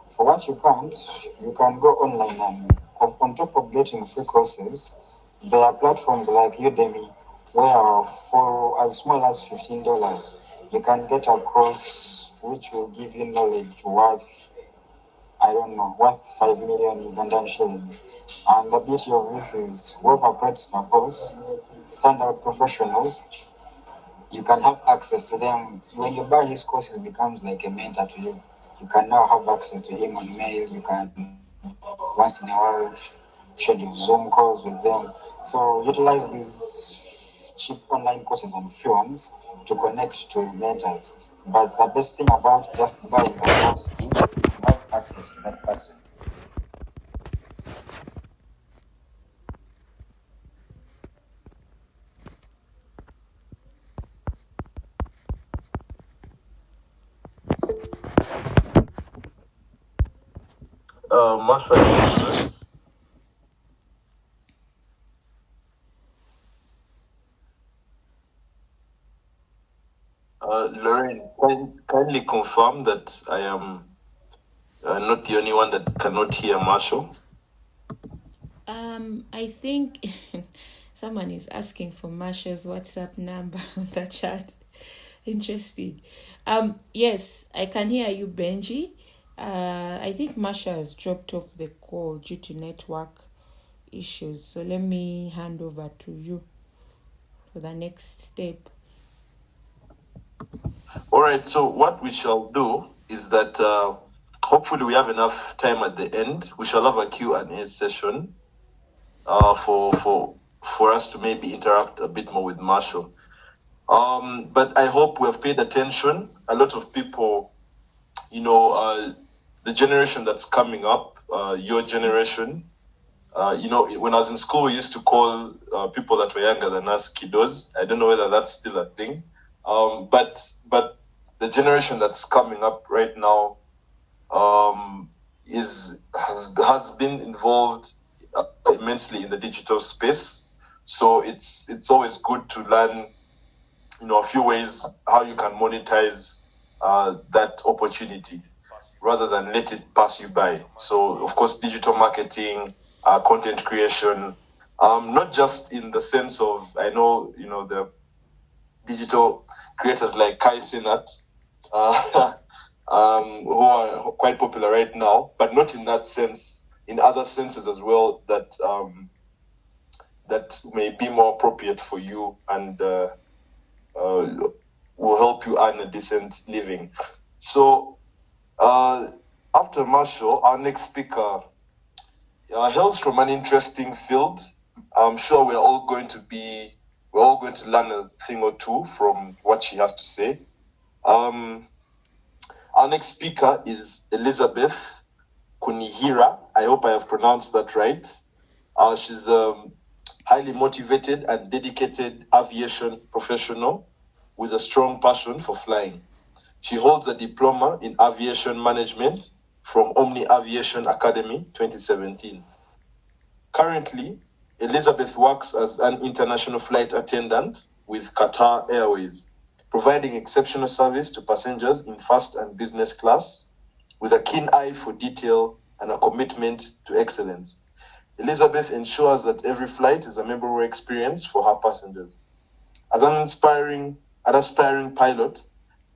For what you can't, you can go online and on top of getting free courses, there are platforms like Udemy where for as small as $15, you can get a course which will give you knowledge worth 5 million Ugandan shillings. And the beauty of this is whoever creates the course, standout professionals, you can have access to them. When you buy his course, it becomes like a mentor to you. You can now have access to him on mail. You can once in a while schedule Zoom calls with them. So utilize these cheap online courses and free ones to connect to mentors. But the best thing about just buying the course is you have access to that person. Masha, yes. Lorraine, kindly confirm that I am not the only one that cannot hear Marshall. I think someone is asking for Marsha's WhatsApp number on the chat. Interesting. Yes, I can hear you, Benji. I think Marsha has dropped off the call due to network issues. So let me hand over to you for the next step. All right, so what we shall do is that hopefully we have enough time at the end. We shall have a Q&A session for us to maybe interact a bit more with Marshall. But I hope we have paid attention. A lot of people, the generation that's coming up, your generation, when I was in school, we used to call people that were younger than us kiddos. I don't know whether that's still a thing. But the generation that's coming up right now, has been involved immensely in the digital space. So it's always good to learn, a few ways how you can monetize that opportunity rather than let it pass you by. So, of course, digital marketing, content creation, not just in the sense of, I know, the digital creators like Kai Sinat, who are quite popular right now, but not in that sense, in other senses as well, that that may be more appropriate for you and will help you earn a decent living. So after Marshall, our next speaker hails from an interesting field. I'm sure we're all going to learn a thing or two from what she has to say. Our next speaker is Elizabeth Kunihira. I hope I have pronounced that right. She's a highly motivated and dedicated aviation professional with a strong passion for flying. She holds a diploma in aviation management from Omni Aviation Academy 2017. Currently, Elizabeth works as an international flight attendant with Qatar Airways, providing exceptional service to passengers in first and business class with a keen eye for detail and a commitment to excellence. Elizabeth ensures that every flight is a memorable experience for her passengers. As an aspiring pilot,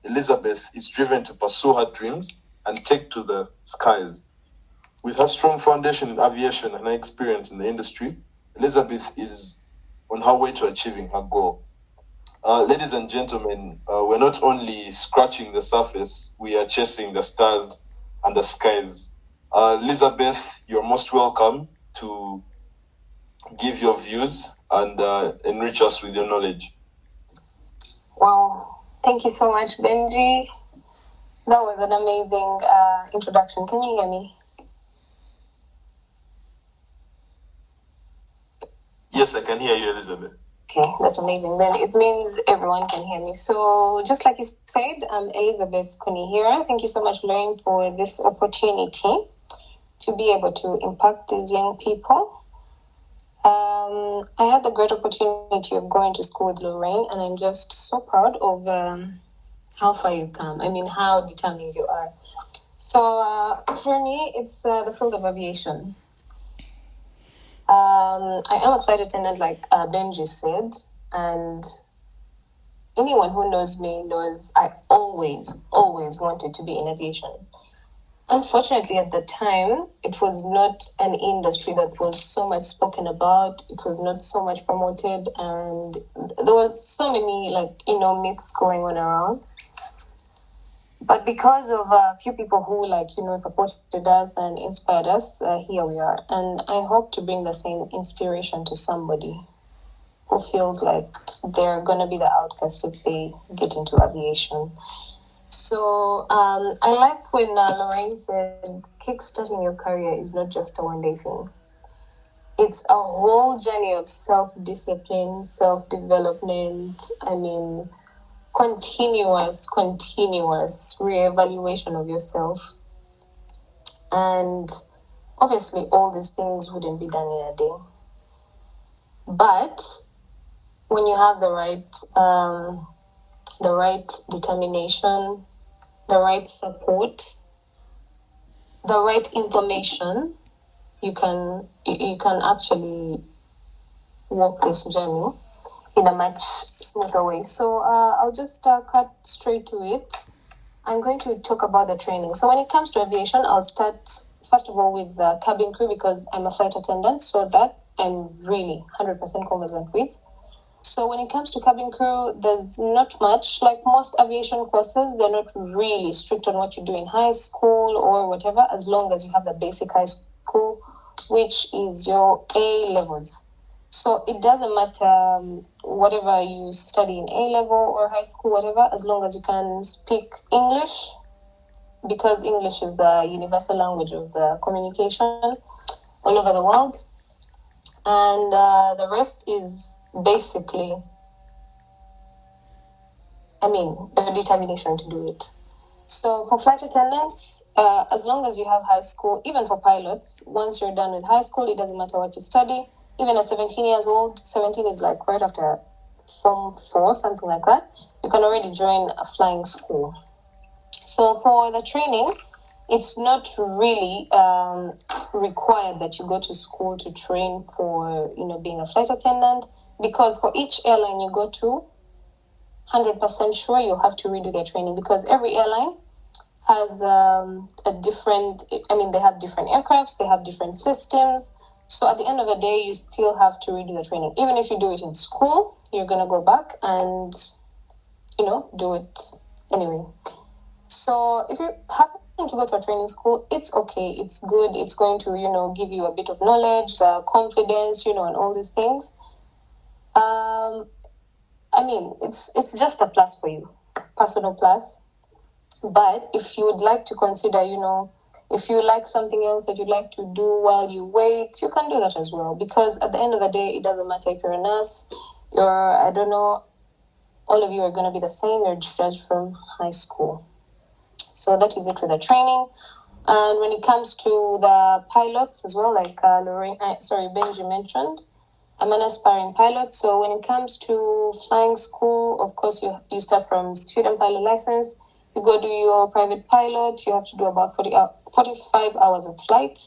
Elizabeth is driven to pursue her dreams and take to the skies. With her strong foundation in aviation and her experience in the industry, Elizabeth is on her way to achieving her goal. Ladies and gentlemen, we're not only scratching the surface, we are chasing the stars and the skies. Elizabeth, you're most welcome to give your views and enrich us with your knowledge. Wow, thank you so much, Benji. That was an amazing introduction. Can you hear me? Yes, I can hear you, Elizabeth. Okay, that's amazing. Then it means everyone can hear me. So just like you said, I'm Elizabeth Kunihira. Thank you so much, Lauren, for this opportunity to be able to impact these young people. I had the great opportunity of going to school with Lorraine, and I'm just so proud of how far you've come. I mean, how determined you are. So for me, it's the field of aviation. I am a flight attendant, like Benji said, and anyone who knows me knows I always wanted to be in aviation. Unfortunately, at the time, it was not an industry that was so much spoken about. It was not so much promoted, and there was so many, myths going on around. But because of a few people who, supported us and inspired us, here we are. And I hope to bring the same inspiration to somebody who feels like they're going to be the outcast if they get into aviation. So I like when Lorraine said, kickstarting your career is not just a one-day thing. It's a whole journey of self-discipline, self-development. I mean, continuous re-evaluation of yourself. And obviously all these things wouldn't be done in a day. But when you have the right determination, the right support, the right information, you can actually walk this journey in a much smoother way. So I'll just cut straight to it. I'm going to talk about the training. So when it comes to aviation, I'll start first of all with the cabin crew because I'm a flight attendant, so that I'm really 100% conversant with. So when it comes to cabin crew, there's not much. Like most aviation courses, they're not really strict on what you do in high school or whatever, as long as you have the basic high school, which is your A levels. So it doesn't matter whatever you study in A level or high school, whatever, as long as you can speak English, because English is the universal language of the communication all over the world. And the rest is basically, your determination to do it. So for flight attendants, as long as you have high school, even for pilots, once you're done with high school, it doesn't matter what you study. Even at 17 years old, 17 is like right after Form 4, something like that, you can already join a flying school. So for the training, it's not really required that you go to school to train for, being a flight attendant, because for each airline you go to, 100% sure you'll have to redo their training, because every airline has they have different aircrafts, they have different systems. So at the end of the day, you still have to redo the training. Even if you do it in school, you're going to go back and, do it anyway. So if you happen to go to a training school, it's okay, it's good, it's going to, give you a bit of knowledge, confidence, and all these things. It's just a plus for you, personal plus. But if you would like to consider, if you like something else that you'd like to do while you wait, you can do that as well. Because at the end of the day, it doesn't matter if you're a nurse, all of you are going to be the same. You're judged from high school. So that is it with the training. And when it comes to the pilots as well, like Benji mentioned, I'm an aspiring pilot. So when it comes to flying school, of course, you start from student pilot license. You go do your private pilot. You have to do about 45 hours of flight.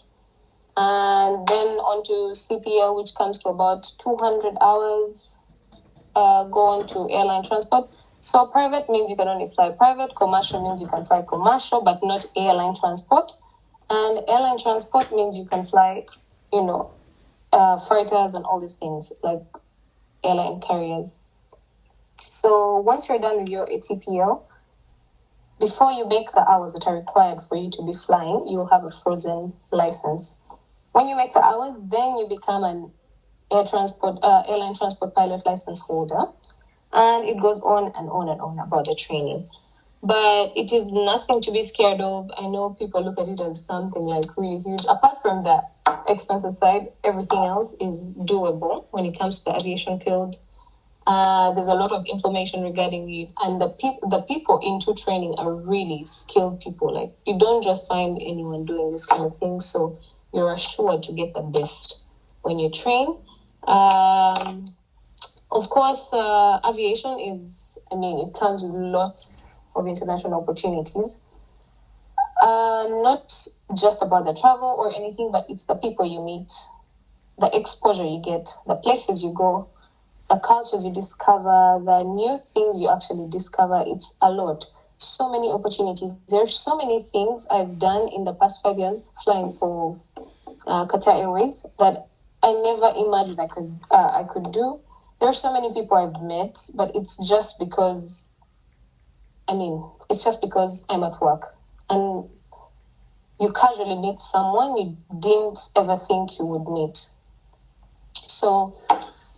And then on to CPL, which comes to about 200 hours. Go on to airline transport. So private means you can only fly private. Commercial means you can fly commercial, but not airline transport. And airline transport means you can fly, freighters and all these things, like airline carriers. So once you're done with your ATPL, before you make the hours that are required for you to be flying, you'll have a frozen license. When you make the hours, then you become an airline transport pilot license holder. And it goes on and on and on about the training. But it is nothing to be scared of. I know people look at it as something like really huge. Apart from the expenses side, everything else is doable when it comes to the aviation field. There's a lot of information regarding it, and the people into training are really skilled people. Like, you don't just find anyone doing this kind of thing, so you're assured to get the best when you train. Of course, aviation it comes with lots of international opportunities. Not just about the travel or anything, but it's the people you meet, the exposure you get, the places you go, the cultures you discover, the new things you actually discover. It's a lot. So many opportunities. There's so many things I've done in the past 5 years flying for Qatar Airways that I never imagined I could do. There are so many people I've met, but it's just because I'm at work. And you casually meet someone you didn't ever think you would meet. So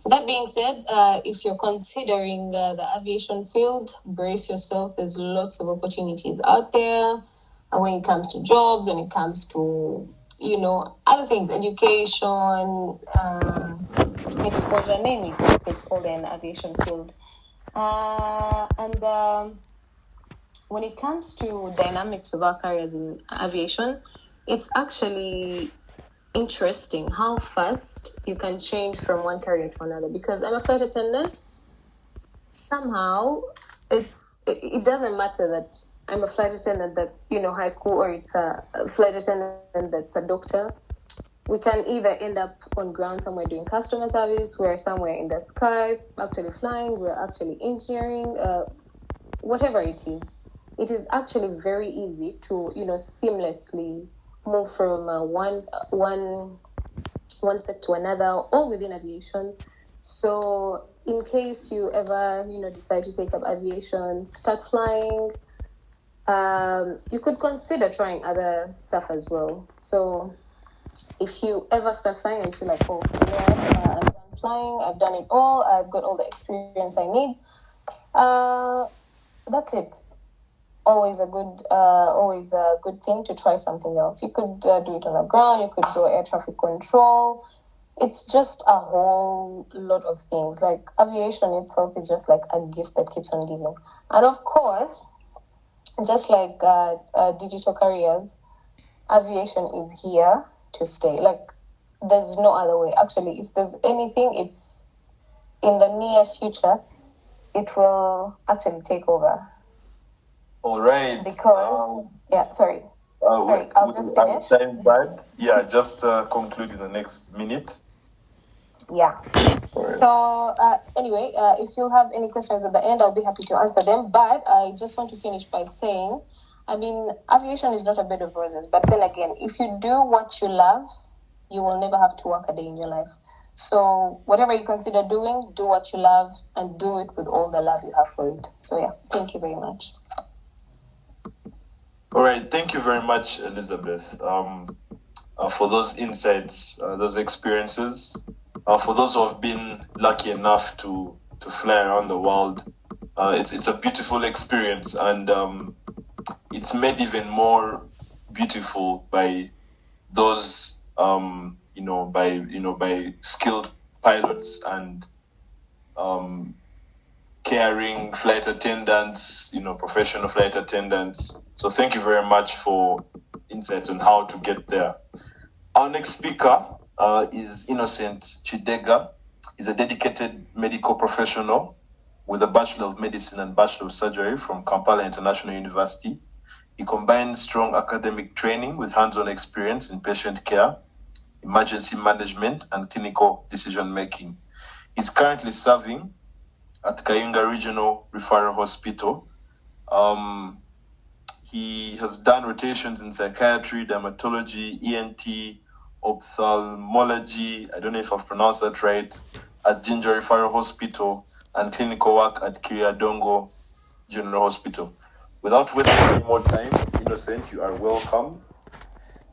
that being said, if you're considering the aviation field, brace yourself. There's lots of opportunities out there when it comes to jobs, when it comes to, other things, education, exposure, name it. It's all in the aviation field. When it comes to dynamics of our careers in aviation, it's actually interesting how fast you can change from one career to another. Because I'm a flight attendant, somehow it doesn't matter that I'm a flight attendant that's high school, or it's a flight attendant that's a doctor. We can either end up on ground somewhere doing customer service, we're somewhere in the sky actually flying, we're actually engineering, whatever it is. It is actually very easy to seamlessly move from one set to another, all within aviation. So in case you ever decide to take up aviation, start flying, you could consider trying other stuff as well. So if you ever start flying and feel like, I'm done flying, I've done it all, I've got all the experience I need, that's it. Always a good thing to try something else. You could do it on the ground, you could do air traffic control. It's just a whole lot of things. Like, aviation itself is just like a gift that keeps on giving. And of course, just like digital careers, aviation is here to stay. Like, there's no other way. Actually, if there's anything, it's in the near future, it will actually take over. All right. Because, sorry, I'll just finish. Time bad. Yeah, just conclude in the next minute. Yeah. So anyway, if you have any questions at the end, I'll be happy to answer them. But I just want to finish by saying, I mean, aviation is not a bed of roses. But then again, if you do what you love, you will never have to work a day in your life. So whatever you consider doing, do what you love and do it with all the love you have for it. So yeah, thank you very much. All right, thank you very much, Elizabeth, for those insights, those experiences. For those who have been lucky enough to fly around the world, it's a beautiful experience, and it's made even more beautiful by those by skilled pilots and caring flight attendants, professional flight attendants. So thank you very much for insights on how to get there. Our next speaker is Innocent Chidega. He's a dedicated medical professional with a Bachelor of Medicine and Bachelor of Surgery from Kampala International University. He combines strong academic training with hands-on experience in patient care, emergency management, and clinical decision-making. He's currently serving at Kayunga Regional Referral Hospital. He has done rotations in psychiatry, dermatology, ENT, ophthalmology, I don't know if I've pronounced that right, at Ginger Referral Hospital, and clinical work at Kiriadongo General Hospital. Without wasting any more time, Innocent, you are welcome.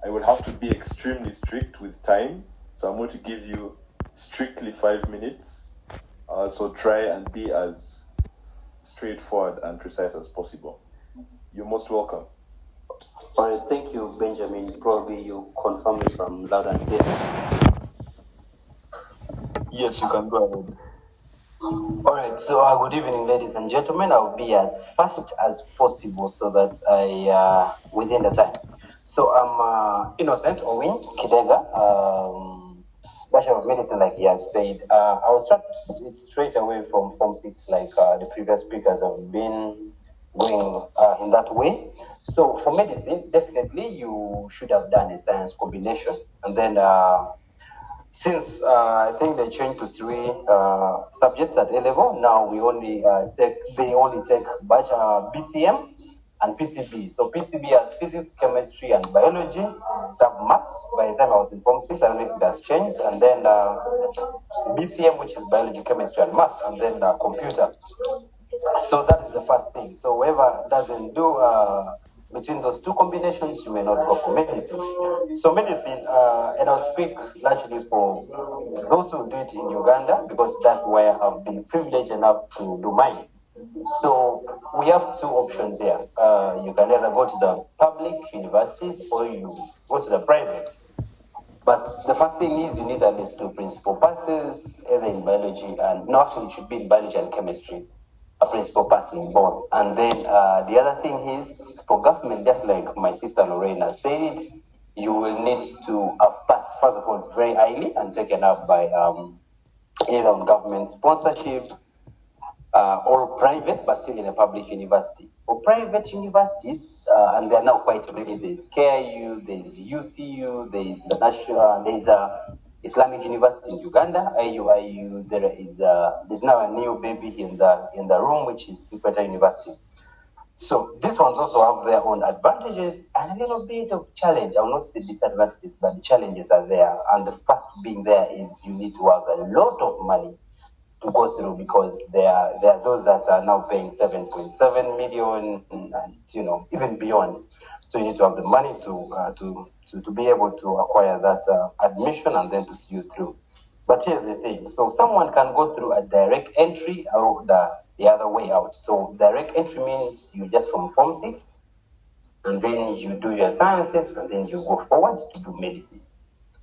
I will have to be extremely strict with time, so I'm going to give you strictly 5 minutes. So try and be as straightforward and precise as possible. You're most welcome. All right, thank you, Benjamin. Probably you confirm it from loud and clear. Yes, you can go ahead. All right, so good evening, ladies and gentlemen. I'll be as fast as possible so that I within the time. So I'm Innocent Owin Kidega, Bachelor of Medicine, like he has said. I'll start it straight away from Form 6, like the previous speakers have been going in that way. So for medicine, definitely you should have done a science combination. And then since I think they changed to 3 subjects at A level, now they only take BCM and PCB. So PCB has physics, chemistry, and biology, some math. By the time I was in Form 6, I don't know if it has changed. And then BCM, which is biology, chemistry, and math, and then computer. So that is the first thing. So whoever doesn't do between those 2 combinations, you may not go for medicine. So medicine, and I'll speak largely for those who do it in Uganda, because that's where I've been privileged enough to do mine. So we have 2 options here. You can either go to the public universities or you go to the private. But the first thing is you need at least 2 principal passes, either in biology and, no, actually it should be in biology and chemistry, a principal pass in both. And then the other thing is, for government, just like my sister Lorena said, you will need to have passed, first of all, very highly and taken up by either on government sponsorship or private, but still in a public university. For private universities, and they're now quite many, there's KIU, there's UCU, there's the National, there's Islamic University in Uganda, IUIU, there's now a new baby in the room, which is Equator University. So these ones also have their own advantages and a little bit of challenge. I will not say disadvantages, but the challenges are there. And the first being there is you need to have a lot of money to go through, because there are those that are now paying 7.7 million and even beyond. So you need to have the money to be able to acquire that admission and then to see you through. But here's the thing. So someone can go through a direct entry or the other way out. So direct entry means you just from Form 6 and then you do your sciences and then you go forward to do medicine.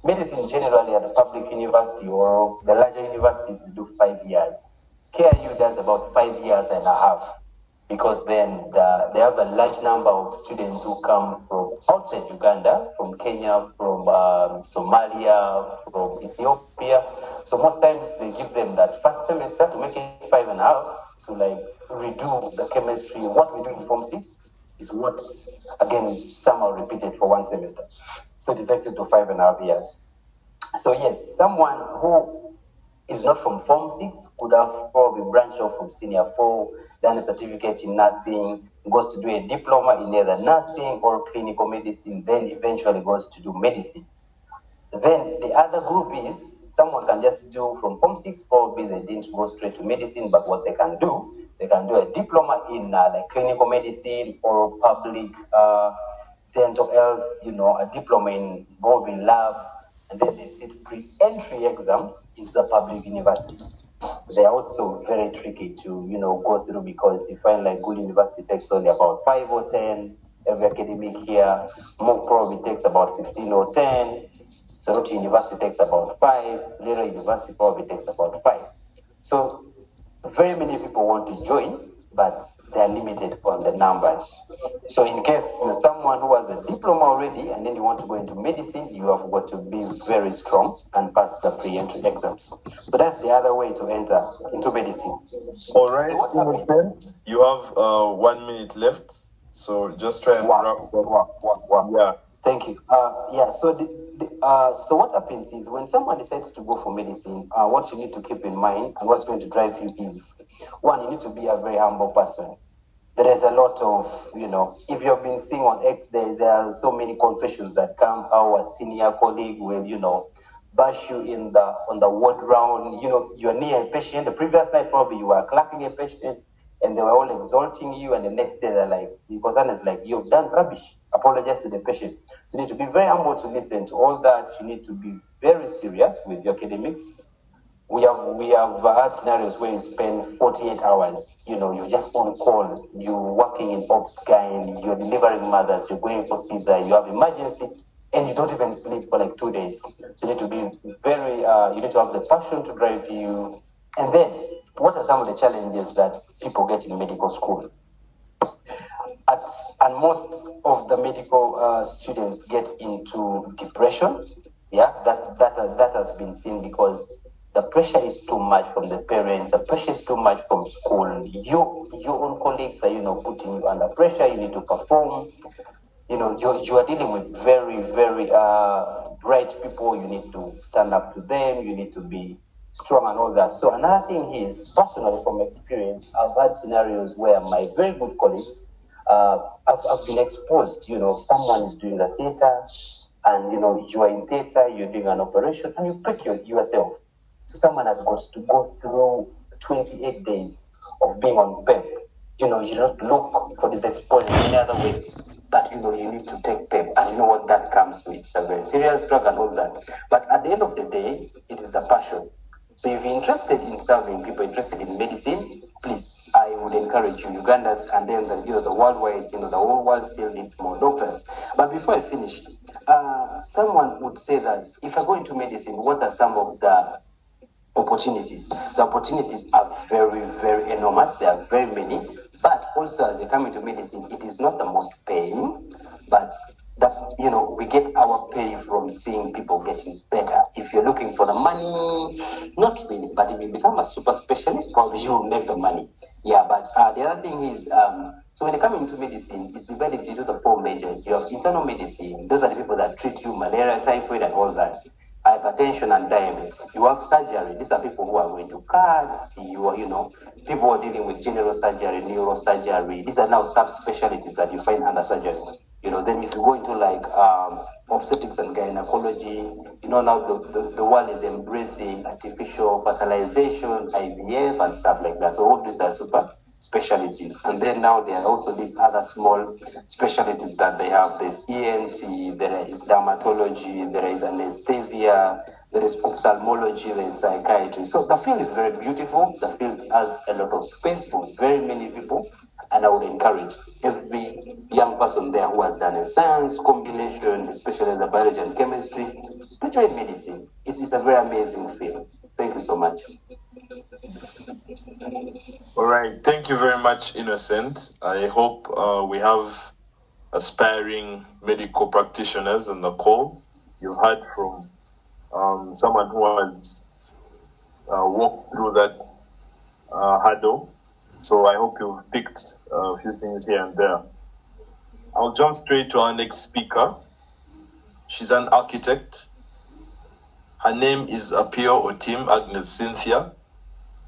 Medicine generally at a public university or the larger universities do 5 years. KIU does about 5 years and a half. because then they have a large number of students who come from outside Uganda, from Kenya, from Somalia, from Ethiopia. So most times they give them that first semester to make it 5.5 to like redo the chemistry. What we do in Form 6 is what, again, is somehow repeated for one semester. So it takes it to 5.5 years. So yes, someone who is not from Form 6 could have probably branched off from Senior 4, done a certificate in nursing, goes to do a diploma in either nursing or clinical medicine, then eventually goes to do medicine. Then the other group is someone can just do from Form 6, probably they didn't go straight to medicine, but what they can do a diploma in like clinical medicine or public dental health, a diploma involving lab, and then they sit pre-entry exams into the public universities. They're also very tricky to, go through, because you find like good university takes only about 5 or 10 every academic year. More probably takes about 15 or 10. Soroti University takes about 5. Little University probably takes about 5. So very many people want to join, but they're limited on the numbers. So in case you're someone who has a diploma already and then you want to go into medicine, you have got to be very strong and pass the pre-entry exams. So that's the other way to enter into medicine. All right, so you have 1 minute left, so just try and wrap up. Yeah. Thank you. So what happens is when someone decides to go for medicine, what you need to keep in mind and what's going to drive you is, one, you need to be a very humble person. There is a lot of, if you've been seeing on X Day, there are so many confessions that come. Our senior colleague will, bash you on the ward round. You're near a patient. The previous night probably you were clapping a patient, and they were all exalting you, and the next day they're like, because it's like, you've done rubbish, apologize to the patient. So you need to be very humble to listen to all that. You need to be very serious with your academics. We have had scenarios where you spend 48 hours, you're just on call, you're working in Obscine, you're delivering mothers, you're going for Caesar, you have emergency, and you don't even sleep for like 2 days. So you need to be very, you need to have the passion to drive you. And then, what are some of the challenges that people get in medical school? And most of the medical students get into depression. Yeah, that has been seen because the pressure is too much from the parents. The pressure is too much from school. Your own colleagues are, putting you under pressure. You need to perform. You are dealing with very, very bright people. You need to stand up to them. You need to be strong and all that. So another thing is, personally from experience, I've had scenarios where my very good colleagues, I've been exposed. Someone is doing the theater, and you are in theater, you're doing an operation, and you prick yourself. So someone has got to go through 28 days of being on PEP. You don't look for this exposure any other way. But you need to take PEP, and you know what that comes with. It's a very serious drug and all that. But at the end of the day, it is the passion. So if you're interested in serving people, interested in medicine, please, I would encourage you, Ugandans, and then the worldwide, the whole world still needs more doctors. But before I finish, someone would say that if I go into medicine, what are some of the opportunities? The opportunities are very, very enormous. There are very many. But also, as you come into medicine, it is not the most paying, but that we get our pay from seeing people getting better. If you're looking for the money, not really, but if you become a super specialist, probably you will make the money. Yeah, but the other thing is, so when you come into medicine, it's divided into the 4 majors. You have internal medicine. Those are the people that treat you malaria, typhoid, and all that. Hypertension and diabetes. You have surgery. These are people who are going to cards. People who are dealing with general surgery, neurosurgery. These are now subspecialties that you find under surgery. Then if you go into like obstetrics and gynecology, now the world is embracing artificial fertilization, IVF, and stuff like that. So all these are super specialties. And then now there are also these other small specialties that they have. There's ENT, there is dermatology, there is anesthesia, there is ophthalmology, there is psychiatry. So the field is very beautiful. The field has a lot of space for very many people. And I would encourage every young person there who has done a science combination, especially the biology and chemistry, to join medicine. It is a very amazing field. Thank you so much. All right. Thank you very much, Innocent. I hope we have aspiring medical practitioners on the call. You heard from someone who has walked through that hurdle. So I hope you've picked a few things here and there. I'll jump straight to our next speaker. She's an architect. Her name is Apio Otim Agnes Cynthia.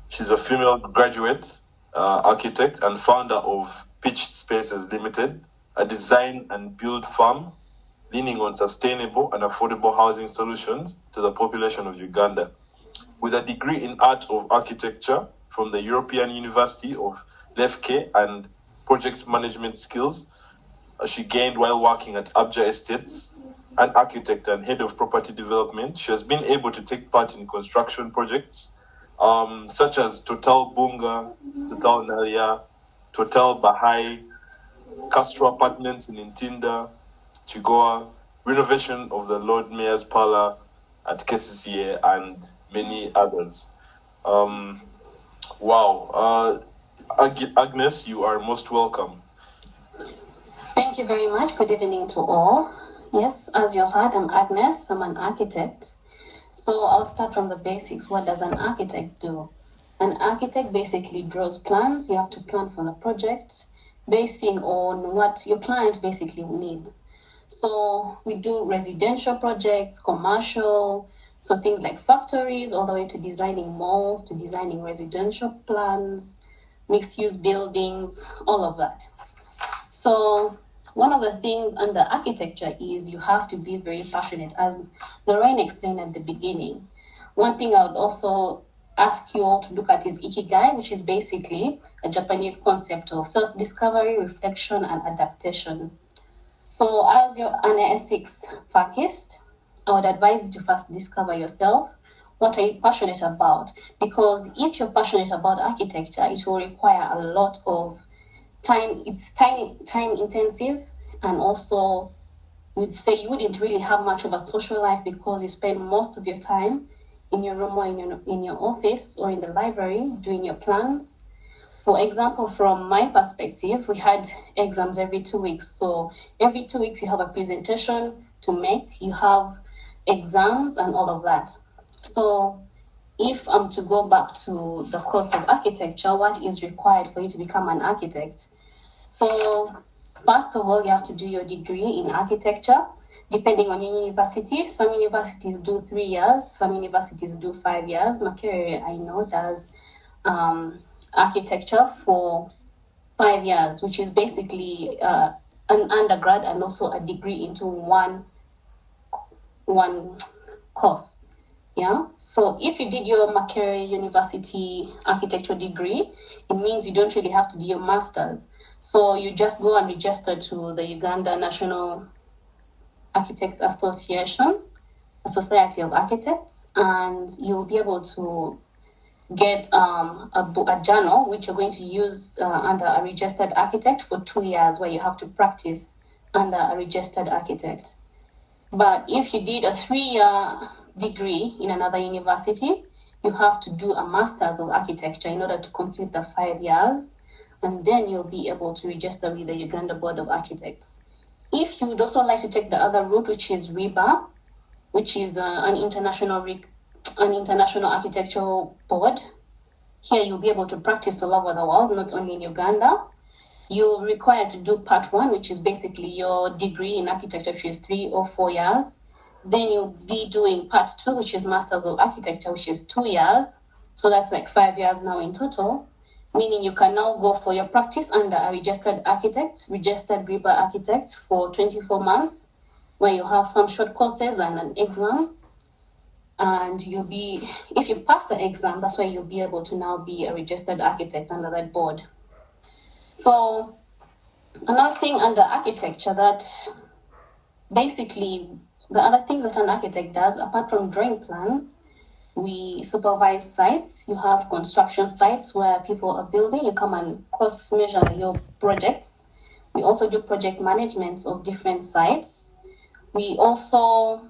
She's a female graduate architect and founder of Pitch Spaces Limited, a design and build firm leaning on sustainable and affordable housing solutions to the population of Uganda. With a degree in Art of Architecture from the European University of Lefke and project management skills she gained while working at Abja Estates, an architect and head of property development, she has been able to take part in construction projects such as Total Bunga, Total Nalia, Total Bahai, Castro Apartments in Intinda, Chigoa, renovation of the Lord Mayor's Parlor at KCCA, and many others. Wow. Agnes, you are most welcome. Thank you very much. Good evening to all. Yes, as you heard, I'm Agnes. I'm an architect. So I'll start from the basics. What does an architect do? An architect basically draws plans. You have to plan for the project basing on what your client basically needs. So we do residential projects, commercial, so things like factories, all the way to designing malls, to designing residential plans, mixed-use buildings, all of that. So one of the things under architecture is you have to be very passionate, as Lorraine explained at the beginning. One thing I would also ask you all to look at is Ikigai, which is basically a Japanese concept of self-discovery, reflection, and adaptation. So as you're an ethics focused, I would advise you to first discover yourself. What are you passionate about? Because if you're passionate about architecture, it will require a lot of time. It's time intensive, and also you'd say you wouldn't really have much of a social life because you spend most of your time in your room or in your office or in the library doing your plans. For example, from my perspective, we had exams every 2 weeks. So every 2 weeks you have a presentation to make, you have exams and all of that. So if I'm to go back to the course of architecture, what is required for you to become an architect? So first of all, you have to do your degree in architecture, depending on your university. Some universities do 3 years, some universities do 5 years. Makerere, I know, does architecture for 5 years, which is basically an undergrad and also a degree into one course. Yeah. So if you did your Makerere University architecture degree, it means you don't really have to do your master's. So you just go and register to the Uganda National Architects Association, a society of architects, and you'll be able to get a journal which you're going to use under a registered architect for 2 years, where you have to practice under a registered architect. But if you did a 3-year degree in another university, you have to do a master's of architecture in order to complete the 5 years, and then you'll be able to register with the Uganda Board of Architects. If you would also like to take the other route, which is RIBA, which is an international architectural board, here you'll be able to practice all over the world, not only in Uganda. You're required to do part 1, which is basically your degree in architecture, which is 3 or 4 years. Then you'll be doing part 2, which is Masters of Architecture, which is 2 years. So that's like 5 years now in total, meaning you can now go for your practice under a registered architect, registered RIBA architect, for 24 months, where you have some short courses and an exam. And if you pass the exam, that's why you'll be able to now be a registered architect under that board. So another thing under architecture, that basically the other things that an architect does, apart from drawing plans, we supervise sites. You have construction sites where people are building. You come and cross-measure your projects. We also do project management of different sites. We also,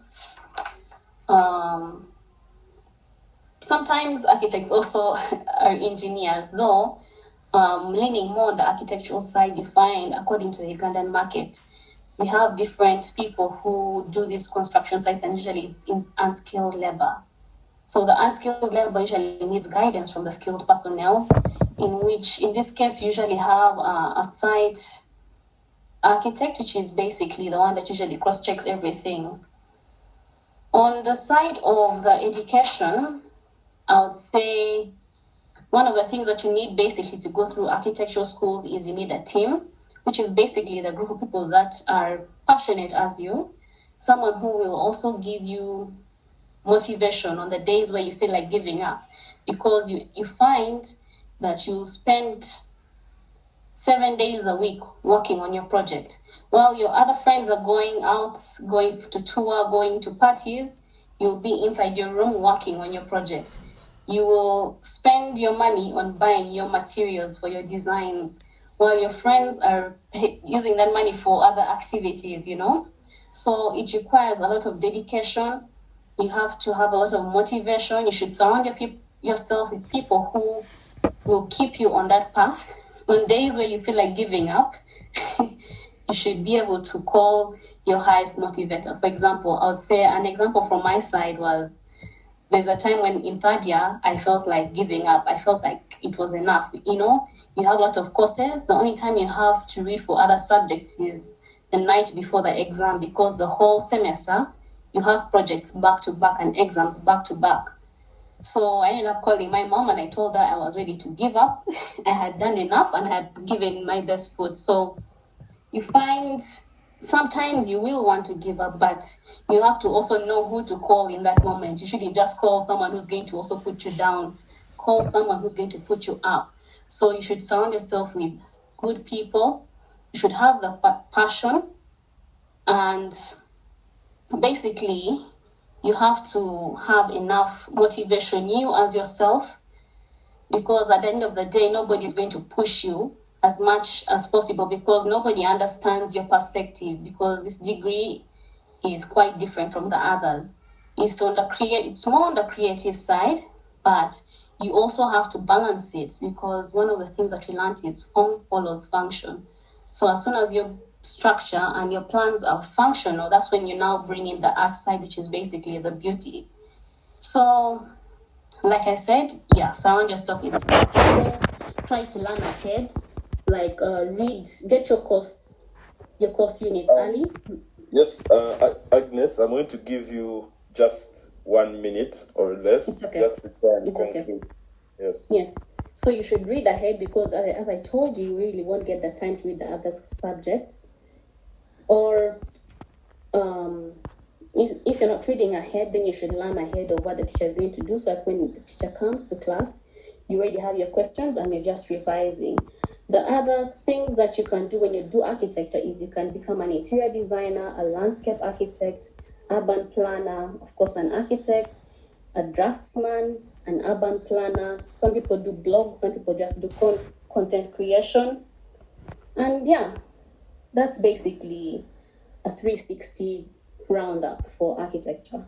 sometimes architects also are engineers, though leaning more on the architectural side, you find, according to the Ugandan market, we have different people who do these construction sites, and usually it's in unskilled labor. So the unskilled labor usually needs guidance from the skilled personnel, in which, in this case, you usually have a site architect, which is basically the one that usually cross-checks everything. On the side of the education, I would say one of the things that you need basically to go through architectural schools is you need a team, which is basically the group of people that are passionate as you, someone who will also give you motivation on the days where you feel like giving up, because you find that you spend 7 days a week working on your project while your other friends are going out, going to tour, going to parties. You'll be inside your room working on your project. You will spend your money on buying your materials for your designs while your friends are using that money for other activities, So it requires a lot of dedication. You have to have a lot of motivation. You should surround yourself with people who will keep you on that path. On days where you feel like giving up, you should be able to call your highest motivator. For example, I would say an example from my side was, there's a time when in third year, I felt like giving up. I felt like it was enough. You have a lot of courses. The only time you have to read for other subjects is the night before the exam, because the whole semester, you have projects back to back and exams back to back. So I ended up calling my mom and I told her I was ready to give up. I had done enough and I had given my best foot. So you find sometimes you will want to give up, but you have to also know who to call in that moment. You shouldn't just call someone who's going to also put you down. Call someone who's going to put you up. So you should surround yourself with good people. You should have the passion. And basically, you have to have enough motivation, you as yourself, because at the end of the day, nobody's going to push you as much as possible, because nobody understands your perspective, because this degree is quite different from the others. It's more on the creative side, but you also have to balance it, because one of the things that we learned is form follows function. So as soon as your structure and your plans are functional, that's when you now bring in the art side, which is basically the beauty. So, like I said, surround yourself with people, try to learn ahead, get your course units early. Yes, Agnes, I'm going to give you just 1 minute or less. It's okay. Just before I conclude. Okay. Yes. So you should read ahead, because as I told you, you really won't get the time to read the other subjects. Or if you're not reading ahead, then you should learn ahead of what the teacher is going to do, so that when the teacher comes to class, you already have your questions and you're just revising. The other things that you can do when you do architecture is you can become an interior designer, a landscape architect, urban planner, of course an architect, a draftsman, an urban planner. Some people do blogs, some people just do content creation. And that's basically a 360 roundup for architecture.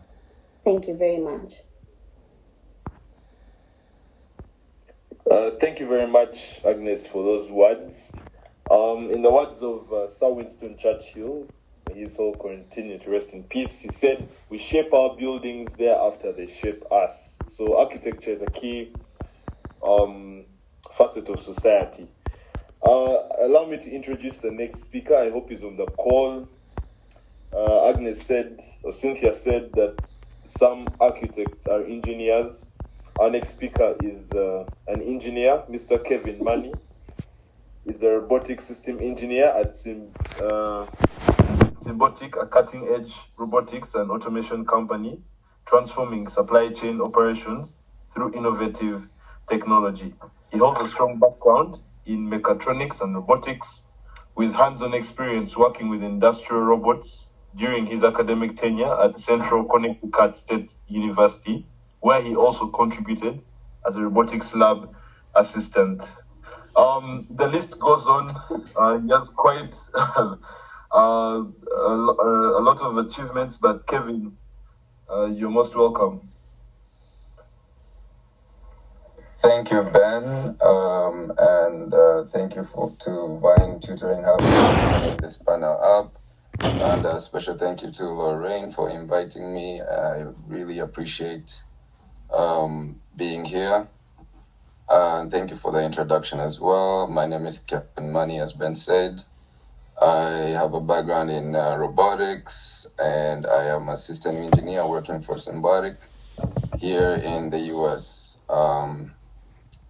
Thank you very much. Thank you very much, Agnes, for those words. In the words of Sir Winston Churchill, his soul continue to rest in peace, he said, "We shape our buildings, thereafter they shape us." So architecture is a key facet of society. Allow me to introduce the next speaker. I hope he's on the call. Cynthia said that some architects are engineers. Our next speaker is an engineer, Mr. Kevin Money. He's a robotic system engineer at Symbotic, a cutting-edge robotics and automation company, transforming supply chain operations through innovative technology. He holds a strong background in mechatronics and robotics, with hands-on experience working with industrial robots during his academic tenure at Central Connecticut State University, where he also contributed as a robotics lab assistant. The list goes on. He has quite a lot of achievements, but Kevin, you're most welcome. Thank you, Ben, and thank you to Vine Tutoring Hub for setting this panel up. And a special thank you to Lorraine for inviting me. I really appreciate being here. And thank you for the introduction as well. My name is Captain Money, as Ben said. I have a background in robotics, and I am a system engineer working for Symbiotic here in the US.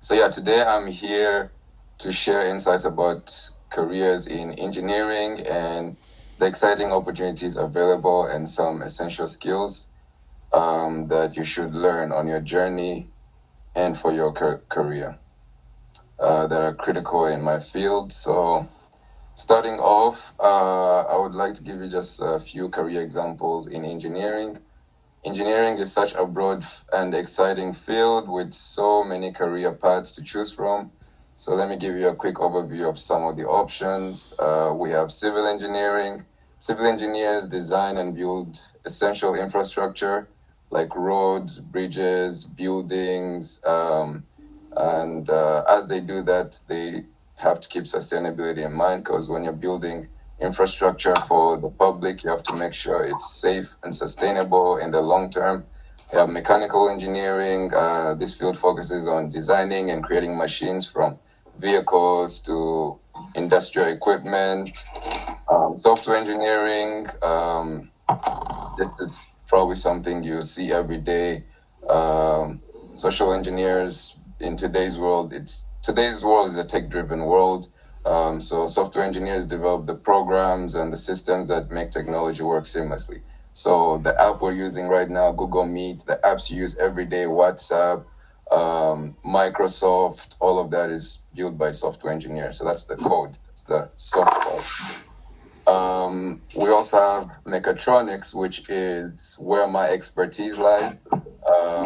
So yeah, today I'm here to share insights about careers in engineering and the exciting opportunities available and some essential skills that you should learn on your journey and for your career that are critical in my field. So starting off, I would like to give you just a few career examples in engineering. Engineering is such a broad and exciting field with so many career paths to choose from. So let me give you a quick overview of some of the options. We have civil engineering. Civil engineers design and build essential infrastructure like roads, bridges, buildings, and as they do that, they have to keep sustainability in mind, because when you're building infrastructure for the public, you have to make sure it's safe and sustainable in the long term. You have mechanical engineering. This field focuses on designing and creating machines from vehicles to industrial equipment. Software engineering. This is probably something you see every day. Social engineers in today's world is a tech-driven world. So software engineers develop the programs and the systems that make technology work seamlessly. So the app we're using right now, Google Meet, the apps you use every day, WhatsApp, Microsoft, all of that is built by software engineers. So that's the code, it's the software. We also have mechatronics, which is where my expertise lies.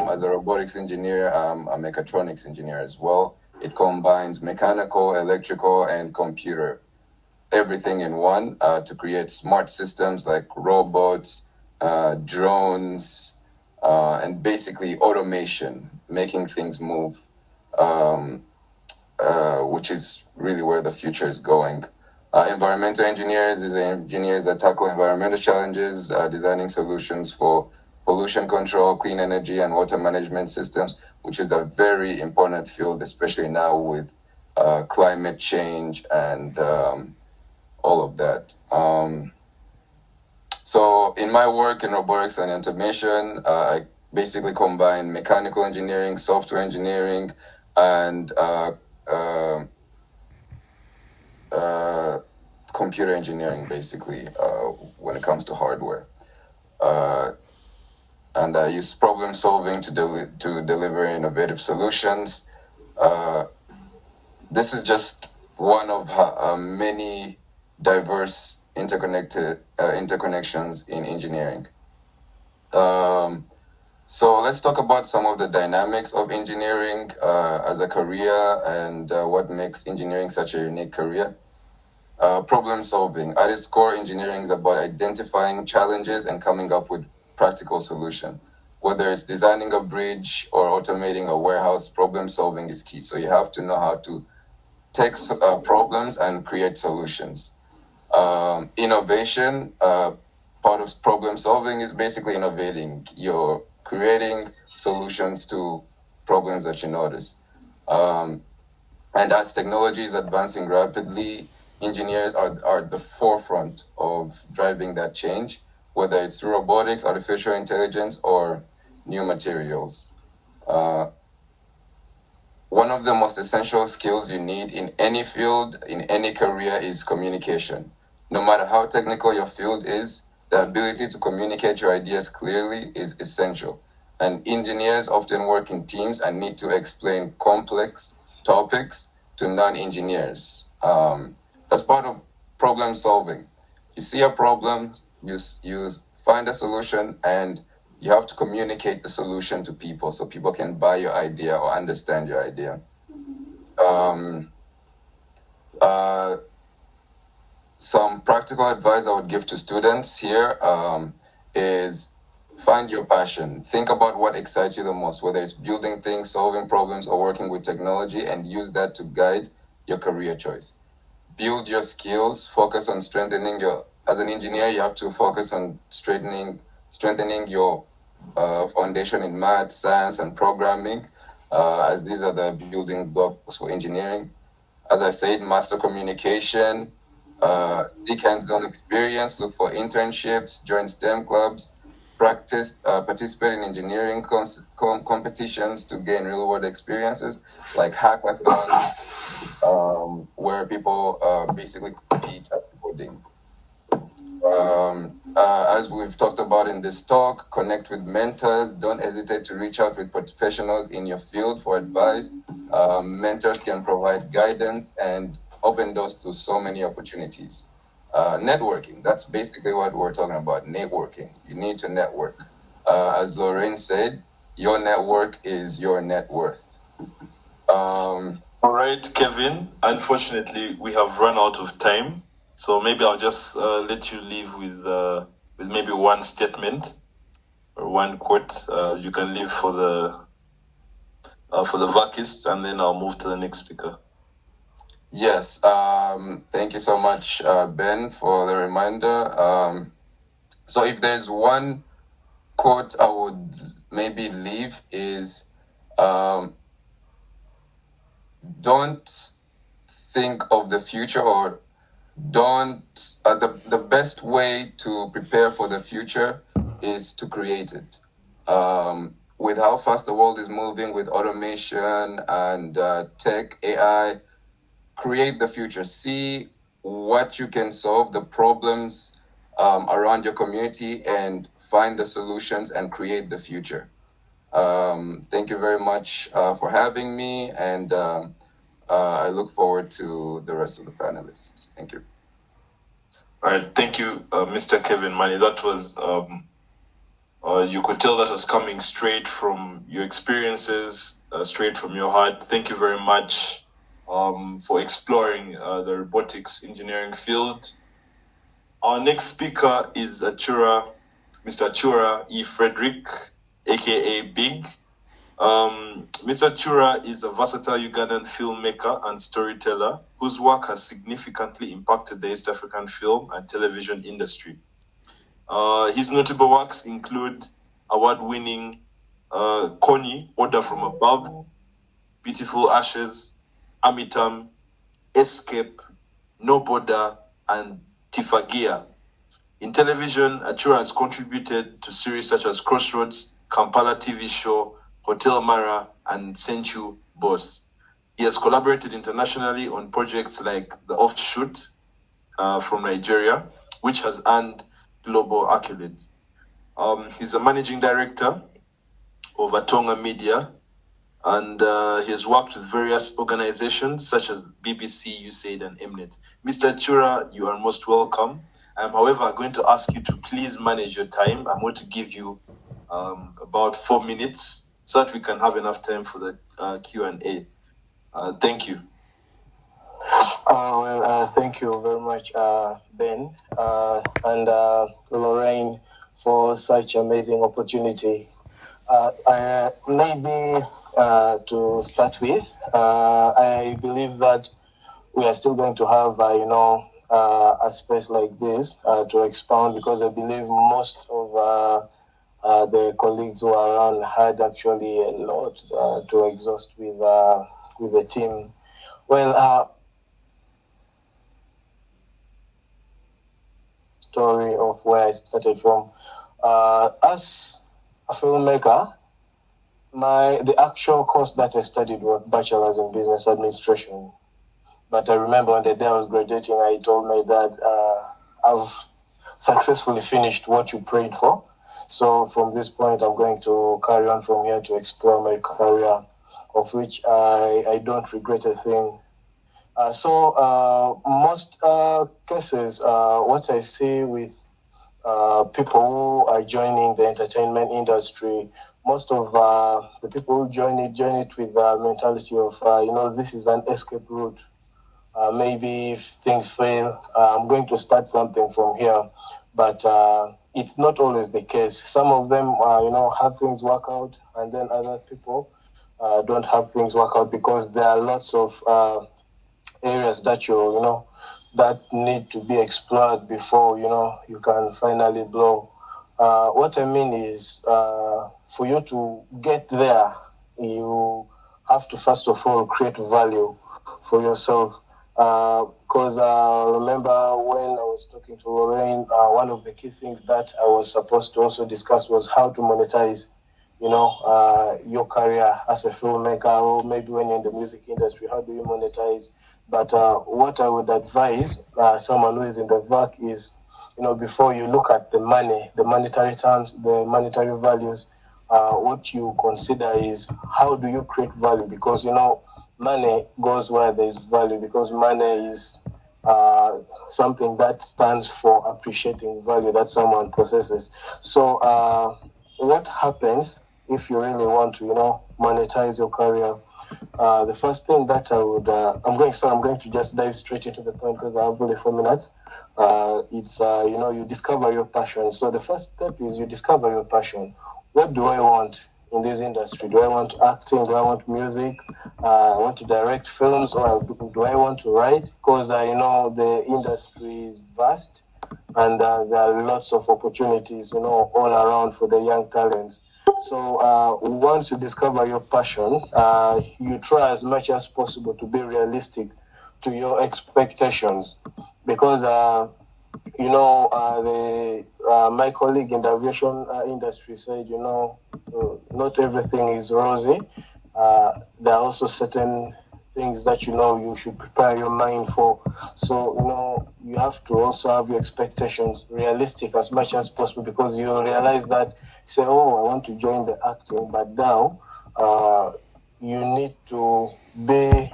As a robotics engineer, I'm a mechatronics engineer as well. It combines mechanical, electrical, and computer, everything in one, to create smart systems like robots, drones, and basically automation, making things move, which is really where the future is going. Environmental engineers is engineers that tackle environmental challenges, designing solutions for pollution control, clean energy, and water management systems, which is a very important field, especially now with climate change and all of that. So in my work in robotics and automation, I basically combine mechanical engineering, software engineering, and computer engineering, basically, when it comes to hardware. And I use problem solving to deliver innovative solutions. This is just one of many diverse interconnections in engineering. So let's talk about some of the dynamics of engineering as a career and what makes engineering such a unique career. Problem solving. At its core, engineering is about identifying challenges and coming up with practical solution. Whether it's designing a bridge or automating a warehouse, problem solving is key. So you have to know how to take problems and create solutions. Innovation, part of problem solving is basically innovating. You're creating solutions to problems that you notice. And as technology is advancing rapidly, engineers are at the forefront of driving that change, whether it's robotics, artificial intelligence, or new materials. One of the most essential skills you need in any field, in any career, is communication. No matter how technical your field is, the ability to communicate your ideas clearly is essential. And engineers often work in teams and need to explain complex topics to non-engineers. That's part of problem solving. You see a problem, you find a solution, and you have to communicate the solution to people so people can buy your idea or understand your idea. Some practical advice I would give to students here is Find your passion. Think about what excites you the most, whether it's building things, solving problems, or working with technology, and use that to guide your career choice. Build your skills. Focus on strengthening your. As an engineer, you have to focus on strengthening your foundation in math, science, and programming, as these are the building blocks for engineering. As I said, master communication. Seek hands-on experience. Look for internships. Join STEM clubs. Participate in engineering competitions to gain real-world experiences, like hackathons, where people basically compete at coding. As we've talked about in this talk, connect with mentors. Don't hesitate to reach out with professionals in your field for advice. Mentors can provide guidance and open doors to so many opportunities. Networking, that's basically what we're talking about, networking. You need to network. As Lorraine said, your network is your net worth. All right, Kevin, unfortunately, we have run out of time. So maybe I'll just let you leave with maybe one statement or one quote you can leave for the vacists, and then I'll move to the next speaker. Yes, thank you so much, Ben, for the reminder. So if there's one quote I would maybe leave is, don't think of the future, or don't the best way to prepare for the future is to create it. With how fast the world is moving with automation and tech, AI, create the future. See what you can solve, the problems around your community, and find the solutions and create the future. Thank you very much for having me, and I look forward to the rest of the panelists. Thank you. All right, thank you, Mr. Kevin Mani. That was, you could tell that was coming straight from your experiences, straight from your heart. Thank you very much for exploring the robotics engineering field. Our next speaker is Mr. Achura E. Frederick, aka Big. Mr. Achura is a versatile Ugandan filmmaker and storyteller whose work has significantly impacted the East African film and television industry. His notable works include award-winning Kony, Order from Above, Beautiful Ashes, Amitam, Escape, No Border, and Tifagia. In television, Achura has contributed to series such as Crossroads, Kampala TV show, Hotel Mara, and Senchu Boss. He has collaborated internationally on projects like The Offshoot from Nigeria, which has earned global accolades. He's a managing director of Atonga Media, and he has worked with various organizations such as BBC, USAID, and Mnet. Mr. Achura, you are most welcome. I'm, however, going to ask you to please manage your time. I'm going to give you about 4 minutes so that we can have enough time for the Q&A. Thank you. Thank you very much, Ben, and Lorraine, for such amazing opportunity. Maybe to start with, I believe that we are still going to have, a space like this to expound, because I believe most of the colleagues who are around had actually a lot to exhaust with the team. Well, story of where I started from. As a filmmaker, the actual course that I studied was Bachelor's in Business Administration. But I remember on the day I was graduating, I told my dad, I've successfully finished what you prayed for. So from this point, I'm going to carry on from here to explore my career, of which I don't regret a thing. So most cases, what I see with people who are joining the entertainment industry, most of the people who join it with the mentality of, this is an escape route. Maybe if things fail, I'm going to start something from here. But it's not always the case. Some of them, have things work out, and then other people don't have things work out because there are lots of areas that that need to be explored before you can finally blow. What I mean is, for you to get there, you have to first of all create value for yourself. Because remember when I was talking to Lorraine, one of the key things that I was supposed to also discuss was how to monetize, your career as a filmmaker, or maybe when you're in the music industry, how do you monetize? But what I would advise someone who is in the work is, before you look at the money, the monetary terms, the monetary values, what you consider is how do you create value? Because, money goes where there's value, because money is something that stands for appreciating value that someone possesses. So what happens if you really want to, monetize your career? The first thing that I would, I'm going to just dive straight into the point because I have only 4 minutes. It's, you discover your passion. So the first step is you discover your passion. What do I want in this industry? Do I want acting? Do I want music? I want to direct films, or do I want to write? Because the industry is vast, and there are lots of opportunities, all around for the young talents. So once you discover your passion, you try as much as possible to be realistic to your expectations, because my colleague in the aviation industry said, not everything is rosy. There are also certain things that you should prepare your mind for. So you have to also have your expectations realistic as much as possible, because you realize that, say, oh, I want to join the acting, but now you need to be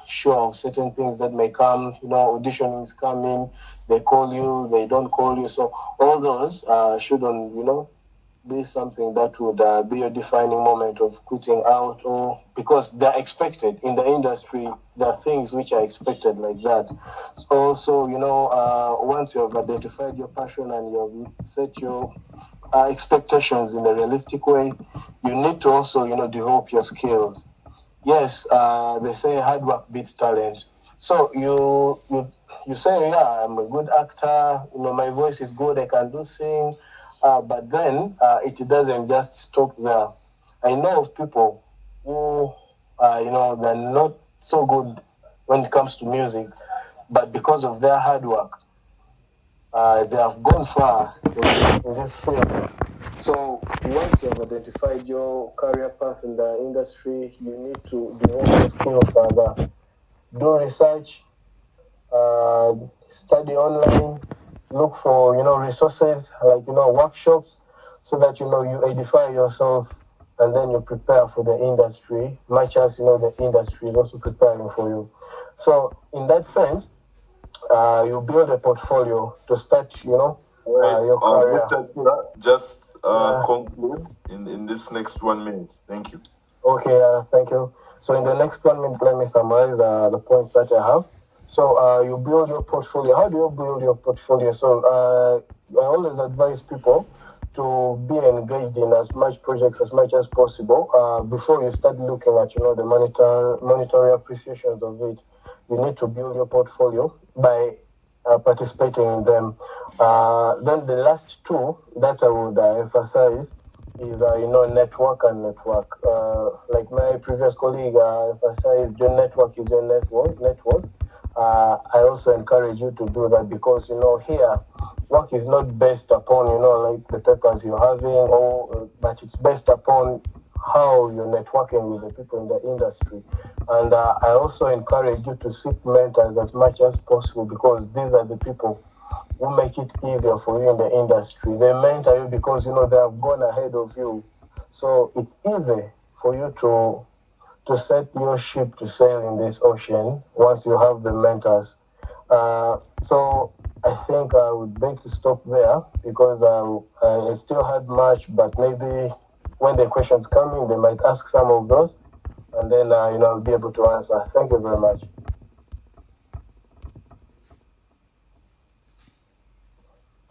sure of certain things that may come. Auditioning is coming, they call you, they don't call you. So all those shouldn't be something that would be a defining moment of quitting out, or because they're expected in the industry. There are things which are expected like that. So also, once you have identified your passion and you have set your expectations in a realistic way, you need to also, develop your skills. Yes, they say hard work beats talent. So you say, yeah, I'm a good actor, my voice is good, I can do things. But then it doesn't just stop there. I know of people who, they're not so good when it comes to music, but because of their hard work, they have gone far in this field. So once you have identified your career path in the industry, you need to develop your skill further. Do research, study online, look for resources like workshops, so that you edify yourself, and then you prepare for the industry, much as the industry is also preparing for you. So in that sense, you build a portfolio to start your career. Dr. Kura, just conclude in this next 1 minute. Thank you. Okay, thank you. So in the next 1 minute, let me summarize the points that I have. So you build your portfolio. How do you build your portfolio? So I always advise people to be engaged in as much projects as much as possible before you start looking at the monetary appreciations of it. You need to build your portfolio by participating in them. Then the last two that I would emphasize is network and network. Like my previous colleague emphasized, your network is your network. I also encourage you to do that, because here work is not based upon like the papers you're having, but it's based upon how you're networking with the people in the industry. And I also encourage you to seek mentors as much as possible, because these are the people who make it easier for you in the industry. They mentor you because they have gone ahead of you, so it's easy for you to set your ship to sail in this ocean once you have the mentors. So I think I would beg to stop there, because I still had much, but maybe when the questions come in, they might ask some of those, and then I'll be able to answer. Thank you very much.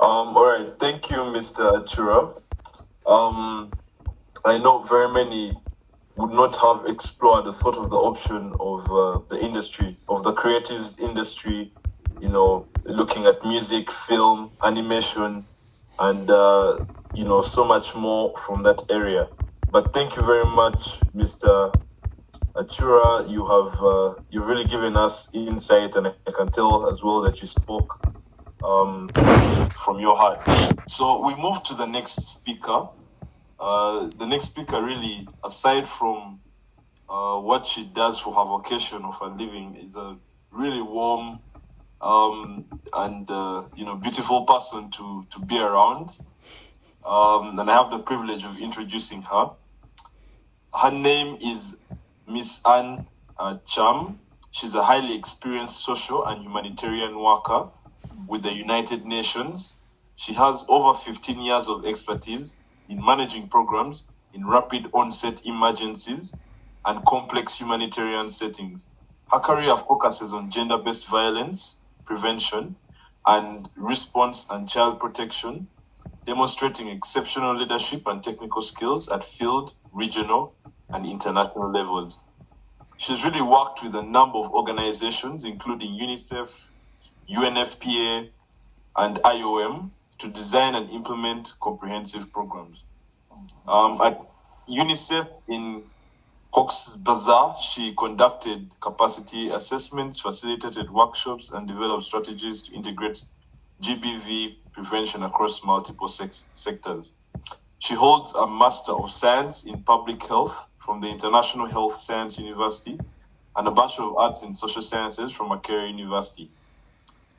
All right. Thank you, Mr. Achura. I know very many would not have explored the thought of the option of the industry, of the creatives industry, you know, looking at music, film, animation, and, you know, so much more from that area. But thank you very much, Mr. Achura. You've really given us insight, and I can tell as well that you spoke from your heart. So we move to the next speaker. The next speaker, really, aside from what she does for her vocation of her living, is a really warm and you know, beautiful person to be around. And I have the privilege of introducing her. Her name is Miss Anne Cham. She's a highly experienced social and humanitarian worker with the United Nations. She has over 15 years of expertise in managing programs in rapid onset emergencies and complex humanitarian settings. Her career focuses on gender-based violence, prevention, and response and child protection, demonstrating exceptional leadership and technical skills at field, regional, and international levels. She's really worked with a number of organizations, including UNICEF, UNFPA, and IOM, to design and implement comprehensive programs. At UNICEF in Cox's Bazar, she conducted capacity assessments, facilitated workshops, and developed strategies to integrate GBV prevention across multiple sectors. She holds a Master of Science in Public Health from the International Health Science University and a Bachelor of Arts in Social Sciences from Makerere University.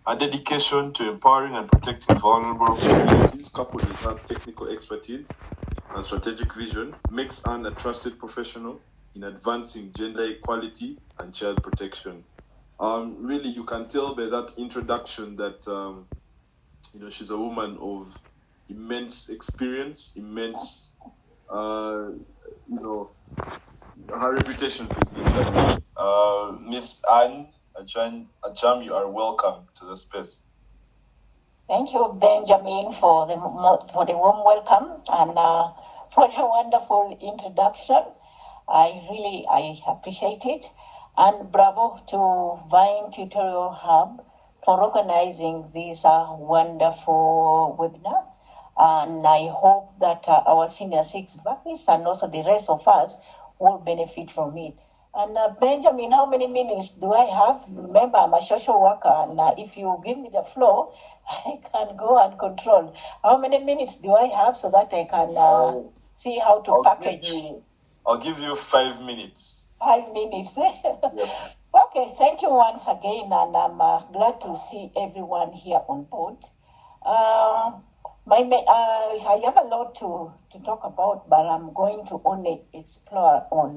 Her dedication to empowering and protecting vulnerable communities, coupled with her technical expertise and strategic vision, makes Anne a trusted professional in advancing gender equality and child protection. Really, you can tell by that introduction that you know, she's a woman of immense experience, immense, you know, her reputation precedes her. Miss Anne Acham, you are welcome to the space. Thank you, Benjamin, for the warm welcome and for the wonderful introduction. I appreciate it. And bravo to Vine Tutoring Hub for organizing this wonderful webinar. And I hope that our senior six backers and also the rest of us will benefit from it. And Benjamin, how many minutes do I have? Remember, I'm a social worker, and if you give me the floor, I can go and control. How many minutes do I have so that I can see how to package? I'll give you 5 minutes. 5 minutes. Yeah. Okay, thank you once again, and I'm glad to see everyone here on board. I have a lot to talk about, but I'm going to only explore on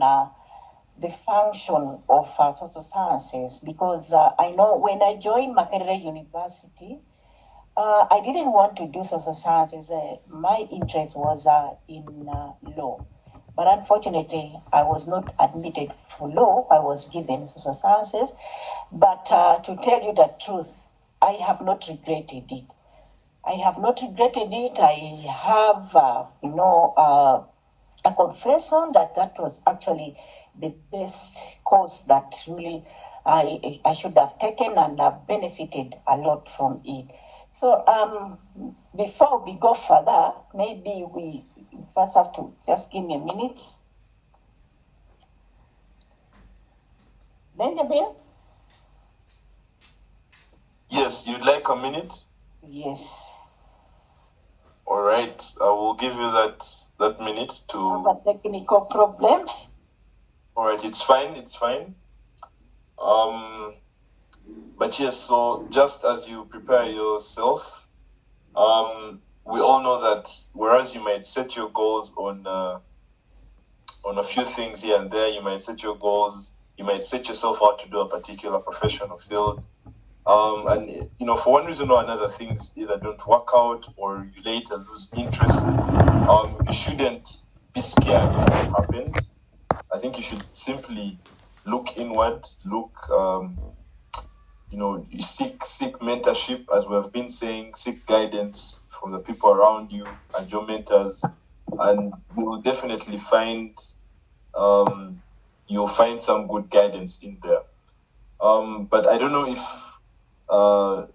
the function of social sciences, because I know when I joined Makerere University, I didn't want to do social sciences. My interest was in law. But unfortunately, I was not admitted for law. I was given social sciences. But to tell you the truth, I have not regretted it. I have not regretted it. I have, a confession that was actually the best course that really I should have taken, and have benefited a lot from it. So before we go further, maybe we first have to just give me a minute. Benjamin? Yes, you'd like a minute? Yes. All right, I will give you that minute to... Have a technical problem. All right, it's fine. But yes, so just as you prepare yourself, we all know that whereas you might set your goals on a few things here and there, you might set your goals, you might set yourself out to do a particular profession or field. And, you know, for one reason or another, things either don't work out or you later lose interest. You shouldn't be scared if it happens. I think you should simply look inward, look you seek mentorship, as we have been saying, seek guidance from the people around you and your mentors, and you will definitely find you'll find some good guidance in there. But I don't know if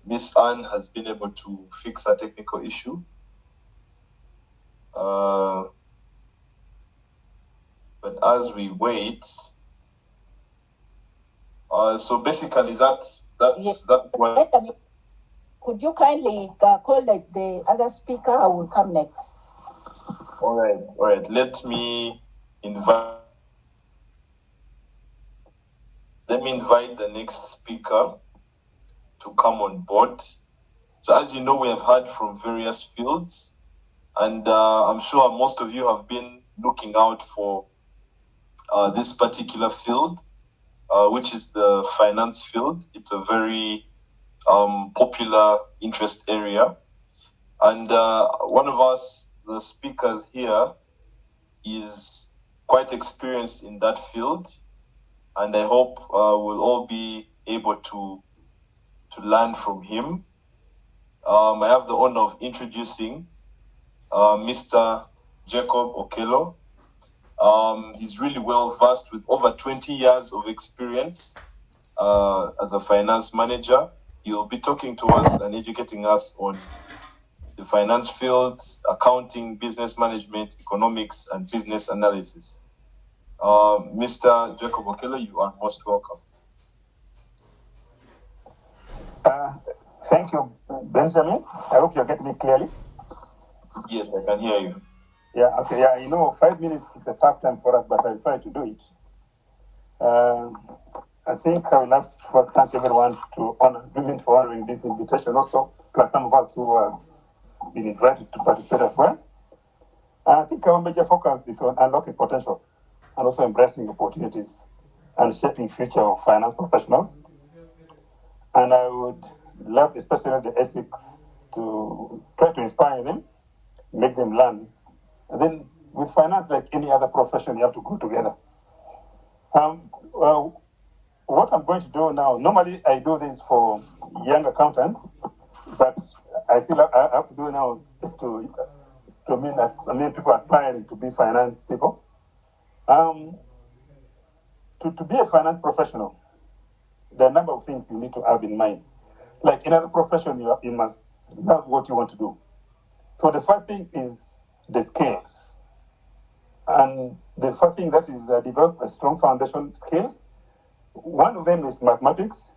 Miss Anne has been able to fix a technical issue. But as we wait, so basically that's what. Could you kindly call the other speaker who will come next? All right. Let me invite the next speaker to come on board. So as you know, we have heard from various fields, and I'm sure most of you have been looking out for this particular field, which is the finance field. It's a very popular interest area. And one of us, the speakers here, is quite experienced in that field. And I hope we'll all be able to learn from him. I have the honor of introducing Mr. Jacob Okello. He's really well versed with over 20 years of experience as a finance manager. He'll be talking to us and educating us on the finance field, accounting, business management, economics, and business analysis. Mr. Jacob Okello, you are most welcome. Thank you, Benjamin. I hope you're getting me clearly. Yes, I can hear you. Yeah, okay, yeah, 5 minutes is a tough time for us, but I'll try to do it. I think I will have to first thank everyone for honoring this invitation also, plus some of us who have been invited to participate as well. I think our major focus is on unlocking potential and also embracing opportunities and shaping future of finance professionals. And I would love, especially the ethics, to try to inspire them, make them learn. And then with finance, like any other profession, you have to go together. What I'm going to do now, normally I do this for young accountants, but I have to do it now to mean people aspiring to be finance people. To be a finance professional, there are a number of things you need to have in mind. Like in other profession, you must love what you want to do. So the first thing is the skills. And the first thing that is develop a strong foundation skills. One of them is mathematics,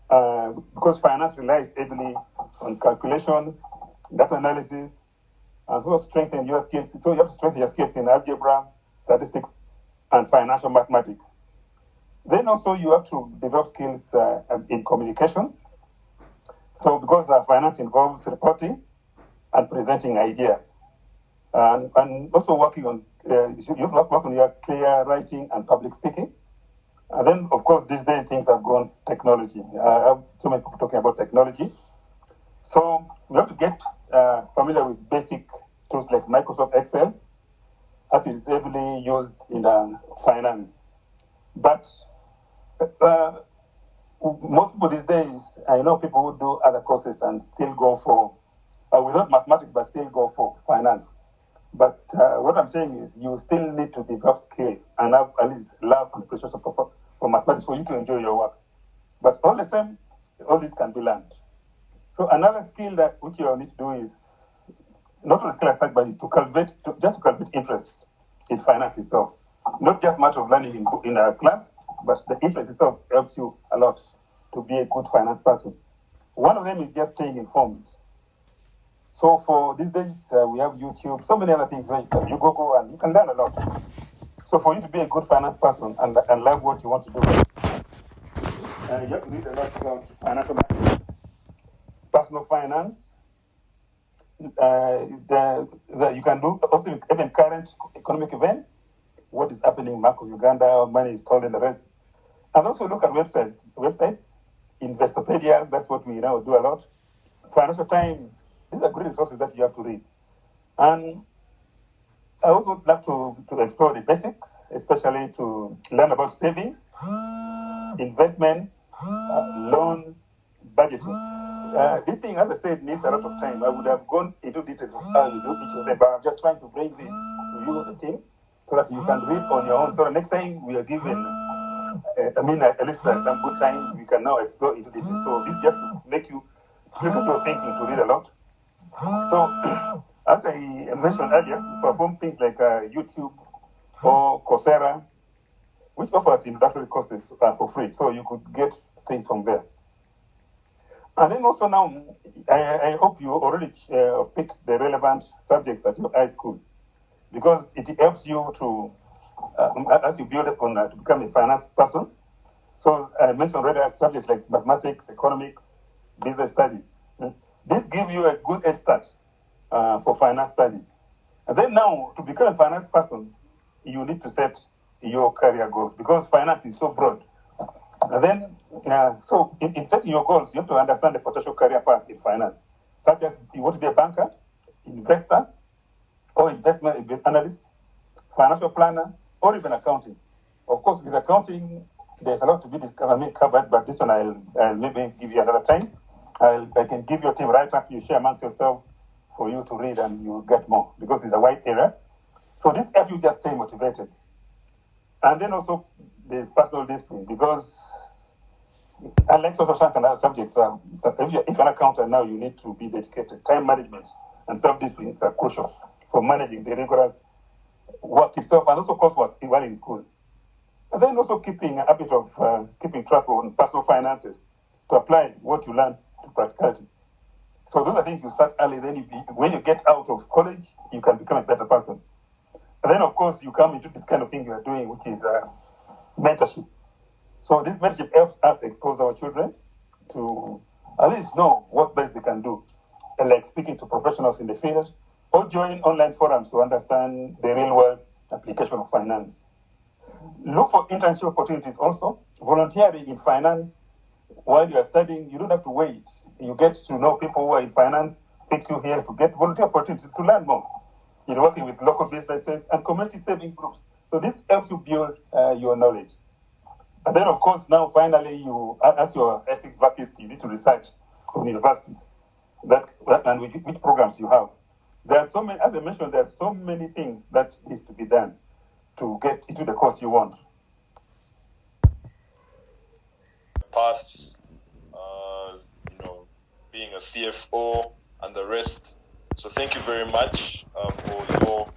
because finance relies heavily on calculations, data analysis, and also strengthen your skills. So you have to strengthen your skills in algebra, statistics, and financial mathematics. Then also you have to develop skills in communication. So because finance involves reporting and presenting ideas, and also working on you have to work on your clear writing and public speaking. And then, of course, these days things have gone technology. I have so many people talking about technology. So we have to get familiar with basic tools like Microsoft Excel, as it is heavily used in finance. But most people these days, I know people who do other courses and still go for, without mathematics, but still go for finance. But what I'm saying is you still need to develop skills and have at least love and appreciation for mathematics for you to enjoy your work. But all the same, all this can be learned. So another skill that which you need to do is, not only skill as such, but is to cultivate interest in finance itself. Not just much of learning in a class, but the interest itself helps you a lot to be a good finance person. One of them is just staying informed. So for these days, we have YouTube, so many other things where you go and you can learn a lot. So for you to be a good finance person and learn what you want to do, you have to read a lot about financial matters, personal finance. You can do also even current economic events, what is happening in Bank of Uganda, money is stolen, the rest. And also look at websites, Investopedias, that's what we now do a lot. Financial Times, these are great resources that you have to read. And I also would like to explore the basics, especially to learn about savings, investments, loans, budgeting. This thing, as I said, needs a lot of time. I would have gone into details of how you do each of them, but I'm just trying to bring this to you, the team, so that you can read on your own. So the next time we are given, at least some good time, we can now explore into details. So this just to make you trigger your thinking to read a lot. So, as I mentioned earlier, we perform things like YouTube or Coursera, which offers introductory courses for free, so you could get things from there. And then also now, I hope you already picked the relevant subjects at your high school, because it helps you to, as you build up on to become a finance person. So I mentioned already subjects like mathematics, economics, business studies. This gives you a good head start for finance studies. And then now, to become a finance person, you need to set your career goals, because finance is so broad. And then, so in setting your goals, you have to understand the potential career path in finance, such as you want to be a banker, investor, or investment analyst, financial planner, or even accounting. Of course, with accounting, there's a lot to be covered, but this one I'll maybe give you another time. I can give your team right up, you share amongst yourself for you to read and you'll get more, because it's a wide area. So this helps you just stay motivated. And then also there's personal discipline, because unlike social science and other subjects, if you're an accountant now, you need to be dedicated. Time management and self-discipline are crucial for managing the rigorous work itself and also coursework while in school. And then also keeping a habit of keeping track on personal finances to apply what you learn to practicality. So those are things you start early, then when you get out of college, you can become a better person. And then, of course, you come into this kind of thing you are doing, which is mentorship. So this mentorship helps us expose our children to at least know what best they can do, and like speaking to professionals in the field, or join online forums to understand the real-world application of finance. Look for internship opportunities also. Volunteering in finance while you are studying, you don't have to wait. You get to know people who are in finance, fix you here to get volunteer opportunities to learn more. You're working with local businesses and community saving groups. So this helps you build your knowledge. And then, of course, now finally, you, as your S6 vacancy, you need to research on universities and which programs you have. There are so many, as I mentioned, there are so many things that needs to be done to get into the course you want. Paths, being a CFO and the rest. So thank you very much for your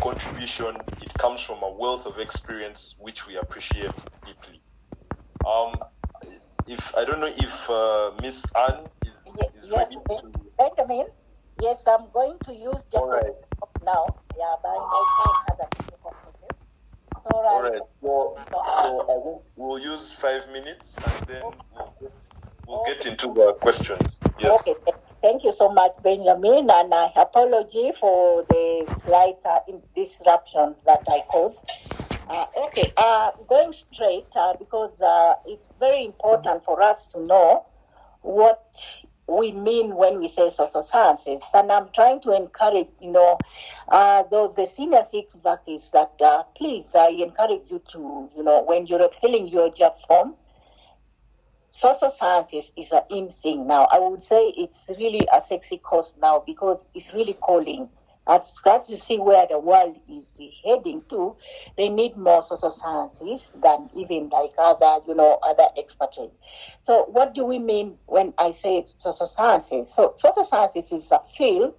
contribution. It comes from a wealth of experience, which we appreciate deeply. If I don't know if Miss Anne is yes, ready to... Benjamin, yes, I'm going to use Japan right. now. Yeah, by my time as a technical project. So, all right. So I think we'll use 5 minutes and then we'll get into the questions. Yes. Okay. Thank you so much, Benjamin, and I apologize for the slight disruption that I caused. Going straight, because it's very important for us to know what we mean when we say social sciences. And I'm trying to encourage, the senior 6 vacancies that please, I encourage you to, when you're filling your job form, social sciences is an in thing now. I would say it's really a sexy course now because it's really calling. As you see where the world is heading to, they need more social sciences than even like other expertise. So what do we mean when I say social sciences? So social sciences is a field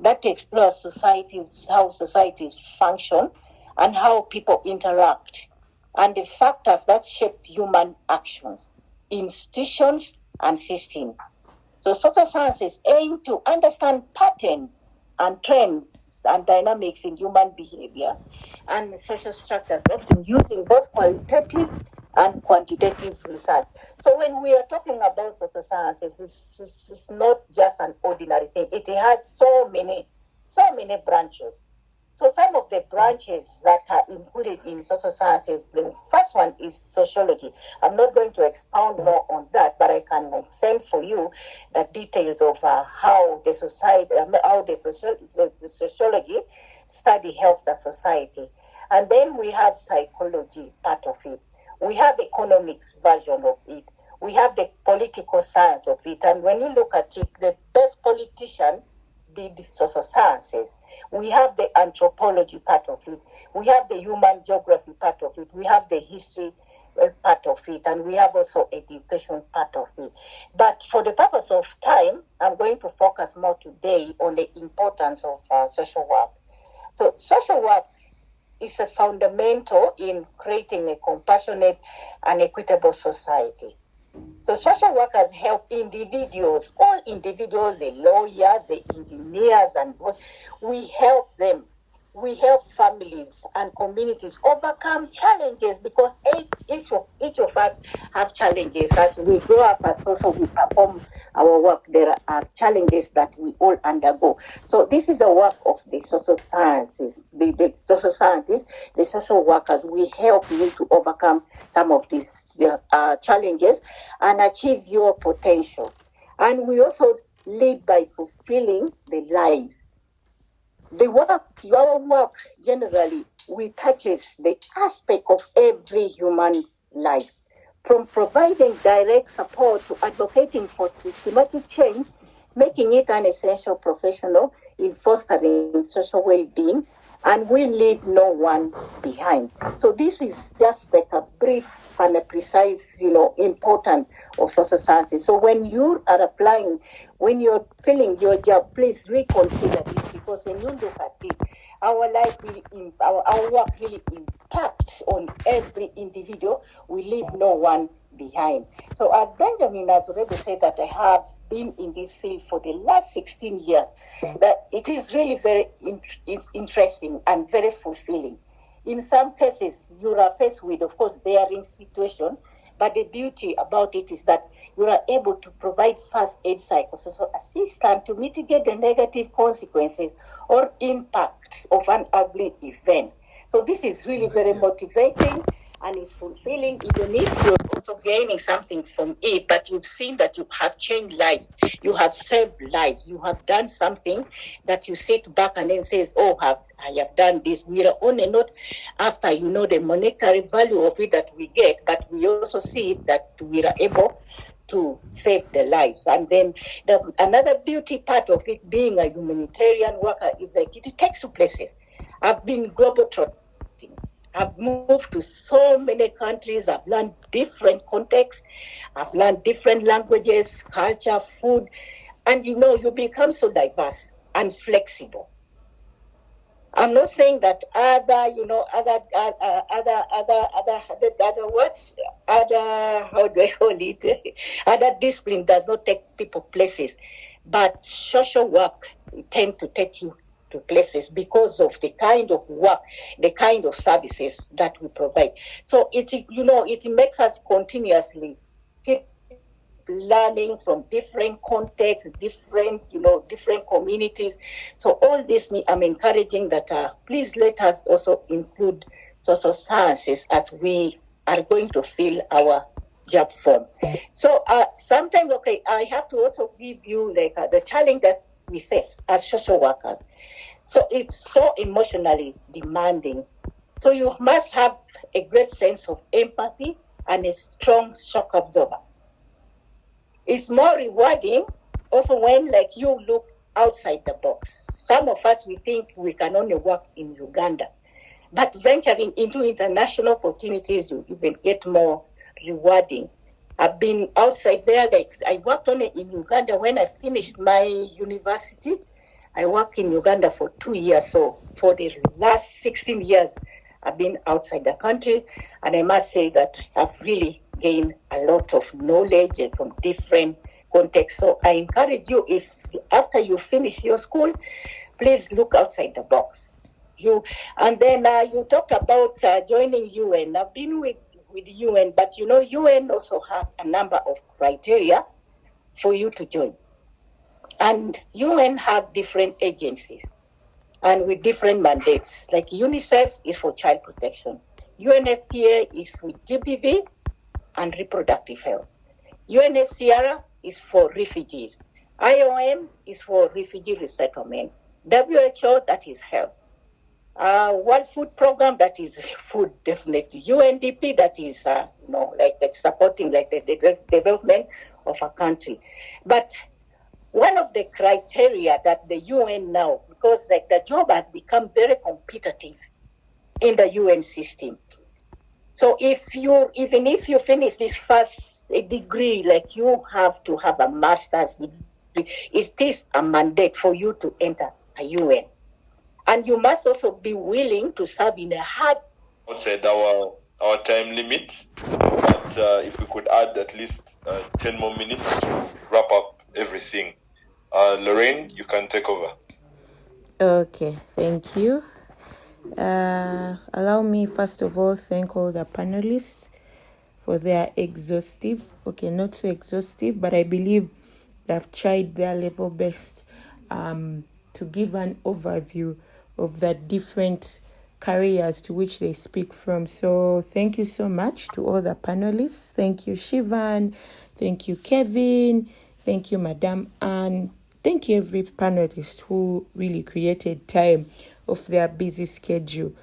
that explores societies, how societies function and how people interact and the factors that shape human actions, institutions and systems. So social sciences aim to understand patterns and trends and dynamics in human behavior and social structures, often using both qualitative and quantitative research. So when we are talking about social sciences, it's not just an ordinary thing. It has so many branches. So some of the branches that are included in social sciences, the first one is sociology. I'm not going to expound more on that, but I can send for you the details of how the sociology study helps a society. And then we have psychology, part of it. We have economics version of it. We have the political science of it. And when you look at it, the best politicians did social sciences. We have the anthropology part of it. We have the human geography part of it. We have the history part of it. And we have also education part of it. But for the purpose of time, I'm going to focus more today on the importance of social work. So social work is a fundamental in creating a compassionate and equitable society. So social workers help individuals, all individuals, the lawyers, the engineers, and we help them. We help families and communities overcome challenges because each of us have challenges. As we grow up, as also we perform our work, there are challenges that we all undergo. So this is the work of the social sciences, the social scientists, the social workers. We help you to overcome some of these challenges and achieve your potential. And we also lead by fulfilling the lives. Our work generally, we touches the aspect of every human life, from providing direct support to advocating for systematic change, making it an essential professional in fostering social well-being, and we leave no one behind. So this is just like a brief and a precise, importance of social sciences. So when you are applying, when you're filling your job, please reconsider this, because when you look at it, our life really, our work really impacts on every individual. We leave no one behind. So as Benjamin has already said, that I have been in this field for the last 16 years, that it is really very interesting and very fulfilling. In some cases, you are faced with, of course, daring situation, but the beauty about it is that you are able to provide first aid psychosocial assistance to mitigate the negative consequences or impact of an ugly event. So this is really very motivating and it's fulfilling, even if you're also gaining something from it, but you've seen that you have changed life, you have saved lives, you have done something that you sit back and then says, oh, I have done this. We are only not after, the monetary value of it that we get, but we also see that we are able to save the lives. And then another beauty part of it, being a humanitarian worker, is like it takes you places. I've been globetrotting. I've moved to so many countries. I've learned different contexts. I've learned different languages, culture, food. And you become so diverse and flexible. I'm not saying that other discipline does not take people places, but social work tend to take you to places because of the kind of work, the kind of services that we provide. So it makes us continuously keep learning from different contexts, different communities. So all this, I'm encouraging that please let us also include social sciences as we are going to fill our job form. So sometimes, I have to also give you the challenge that we face as social workers. So it's so emotionally demanding. So you must have a great sense of empathy and a strong shock absorber. It's more rewarding also when you look outside the box. Some of us, we think we can only work in Uganda, but venturing into international opportunities, you even get more rewarding. I've been outside there, I worked only in Uganda when I finished my university. I worked in Uganda for 2 years. So for the last 16 years, I've been outside the country. And I must say that I've really gained a lot of knowledge from different contexts. So I encourage you, if after you finish your school, please look outside the box. You talked about joining UN. I've been with UN, but UN also have a number of criteria for you to join. And UN have different agencies and with different mandates. Like UNICEF is for child protection. UNFPA is for GBV and reproductive health. UNHCR is for refugees. IOM is for refugee resettlement. WHO, that is health. World Food Program, that is food, definitely. UNDP, that is, like it's supporting like the development of a country. But one of the criteria that the UN now, because like the job has become very competitive in the UN system. So even if you finish this first degree, like you have to have a master's degree, it is a mandate for you to enter a UN. And you must also be willing to serve in a hard outside our time limit. But if we could add at least 10 more minutes to wrap up everything. Lorraine, you can take over. Okay, thank you. Allow me first of all thank all the panelists for their not so exhaustive, but I believe they've tried their level best to give an overview of the different careers to which they speak from. So thank you so much to all the panelists. Thank you, Shivan. Thank you, Kevin. Thank you, Madam Anne. Thank you, every panelist who really created time of their busy schedule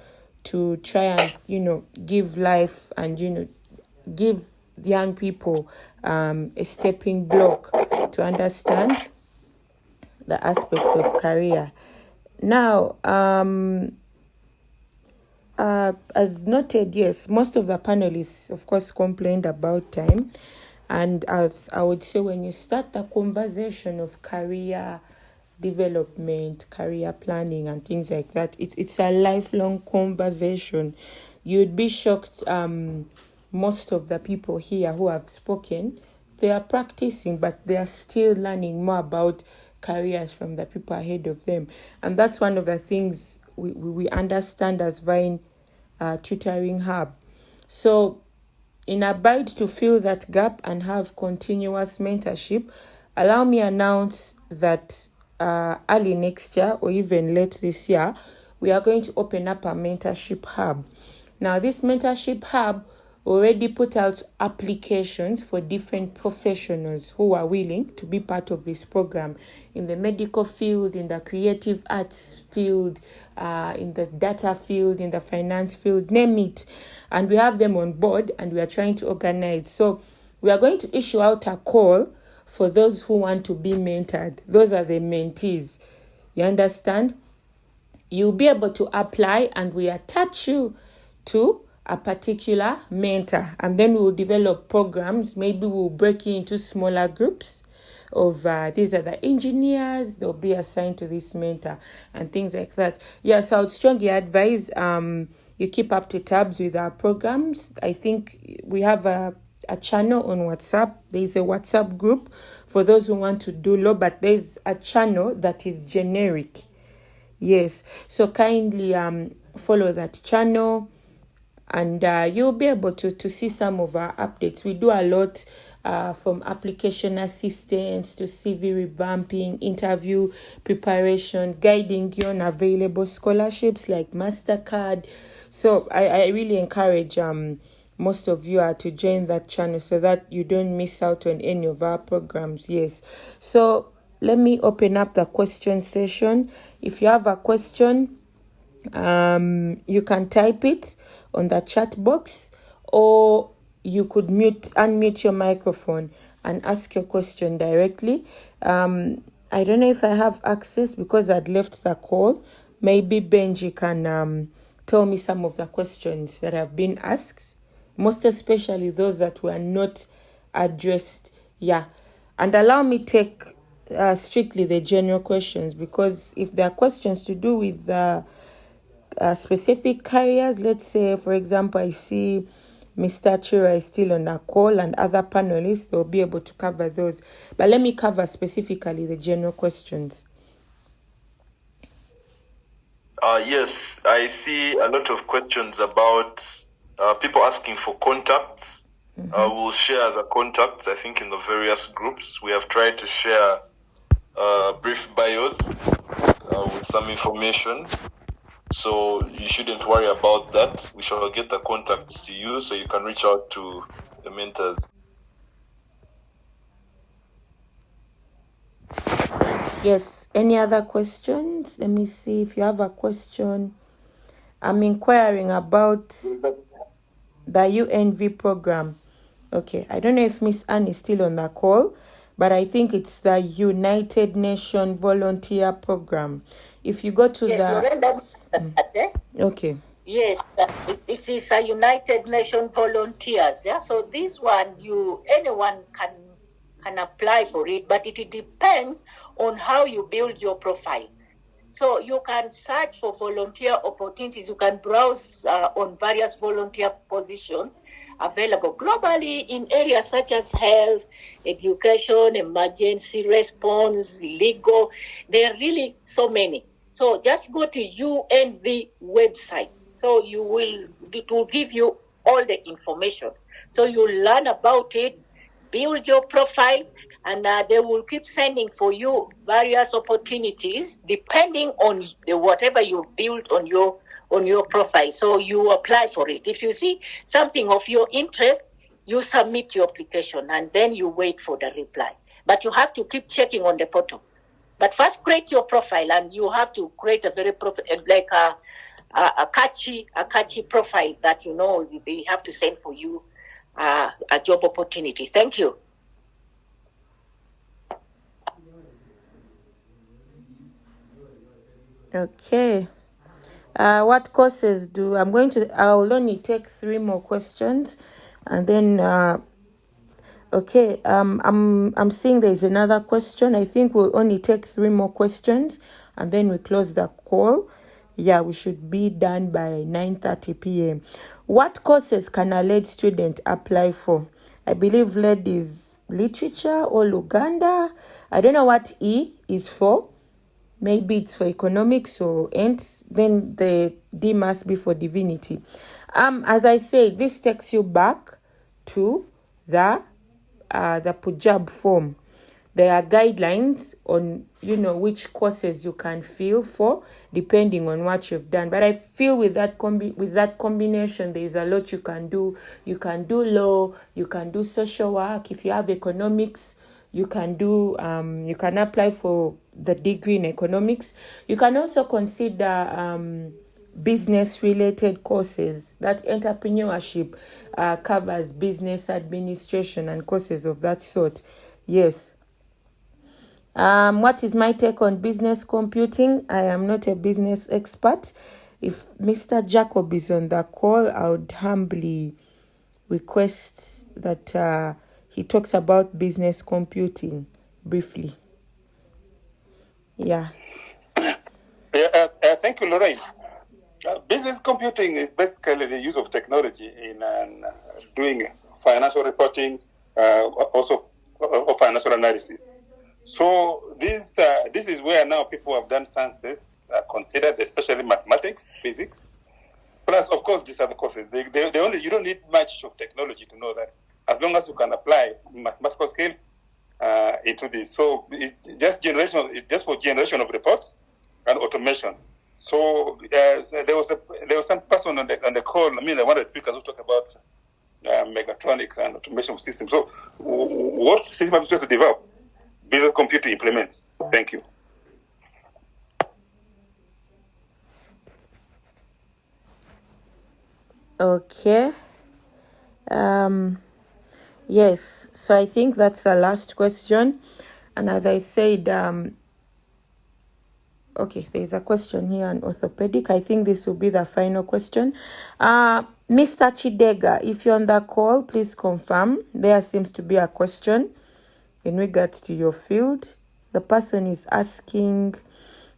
to try and, give life and, give young people a stepping block to understand the aspects of career. Now, as noted, yes, most of the panelists, of course, complained about time. And as I would say, when you start the conversation of career development, career planning, and things like that, it's a lifelong conversation. You'd be shocked. Most of the people here who have spoken, they are practicing, but they are still learning more about careers from the people ahead of them. And that's one of the things we understand as Vine Tutoring Hub. So in a bid to fill that gap and have continuous mentorship, allow me announce that early next year or even late this year, we are going to open up a mentorship hub. Now, this mentorship hub already put out applications for different professionals who are willing to be part of this program in the medical field, in the creative arts field, in the data field, in the finance field, name it. And we have them on board and we are trying to organize. So we are going to issue out a call for those who want to be mentored. Those are the mentees. You understand? You'll be able to apply and we attach you to a particular mentor, and then we'll develop programs. Maybe we'll break you into smaller groups of these are the engineers, they'll be assigned to this mentor and things like that. Yes, I would strongly advise you keep up to tabs with our programs. I think we have a channel on WhatsApp. There's a WhatsApp group for those who want to do law, but there's a channel that is generic. Yes, so kindly follow that channel. And you'll be able to see some of our updates. We do a lot from application assistance to CV revamping, interview preparation, guiding you on available scholarships like MasterCard. So I really encourage most of you to join that channel so that you don't miss out on any of our programs. Yes. So let me open up the question session. If you have a question, you can type it on the chat box, or you could unmute your microphone and ask your question directly. I don't know if I have access because I'd left the call. Maybe Benji can tell me some of the questions that have been asked, most especially those that were not addressed. Yeah, and allow me take strictly the general questions, because if there are questions to do with specific careers, let's say, for example, I see Mr. Chura is still on a call and other panelists, they'll be able to cover those. But let me cover specifically the general questions. Yes, I see a lot of questions about people asking for contacts. We'll share the contacts, I think, in the various groups. We have tried to share brief bios with some information. So you shouldn't worry about that. We shall get the contacts to you so you can reach out to the mentors. Yes. Any other questions? Let me see if you have a question. I'm inquiring about the UNV program. Okay, I don't know if Miss Anne is still on the call, but I think it's the United Nations Volunteer Program. If you go to Yes, Lorenda, Okay. Yes, it is a United Nations volunteers. Yeah, so this one anyone can apply for it, but it depends on how you build your profile. So you can search for volunteer opportunities. You can browse on various volunteer positions available globally in areas such as health, education, emergency response, legal. There are really so many. So just go to UNV website. So it will give you all the information. So you learn about it, build your profile, and they will keep sending for you various opportunities depending on whatever you build on your profile. So you apply for it. If you see something of your interest, you submit your application and then you wait for the reply. But you have to keep checking on the portal. But first, create your profile, and you have to create a very a catchy profile that they have to send for you a job opportunity. Thank you. Okay. What courses I will only take 3 more questions, and then okay, I'm seeing there's another question. I think we'll only take 3 more questions and then we close the call. Yeah, we should be done by 9:30 p.m. What courses can a lead student apply for? I believe lead is literature or Luganda. I don't know what E is for. Maybe it's for economics or then the D must be for divinity. As I say, this takes you back to the PUJAB form. There are guidelines on which courses you can fill for depending on what you've done. But I feel with that combination, there is a lot you can do. You can do law, you can do social work. If you have economics, you can apply for the degree in economics. You can also consider business related courses. That entrepreneurship covers business administration and courses of that sort. Yes. What is my take on business computing? I am not a business expert. If Mr. Jacob is on the call, I would humbly request that he talks about business computing briefly. Yeah. Thank you, Lorraine. Business computing is basically the use of technology in doing financial reporting, also financial analysis. So this is where now people have done sciences considered, especially mathematics, physics. Plus, of course, these are the courses. You don't need much of technology to know that, as long as you can apply mathematical skills into this. So it's just for generation of reports and automation. So there was some person on the call. I mean, one of the speakers who talked about mechatronics and automation of systems. So what system are we supposed to develop? Business computing implements. Thank you. Okay. Yes. So I think that's the last question. And as I said, okay, there's a question here on orthopedic. I think this will be the final question. Mr. Chidega, if you're on the call, please confirm. There seems to be a question in regards to your field. The person is asking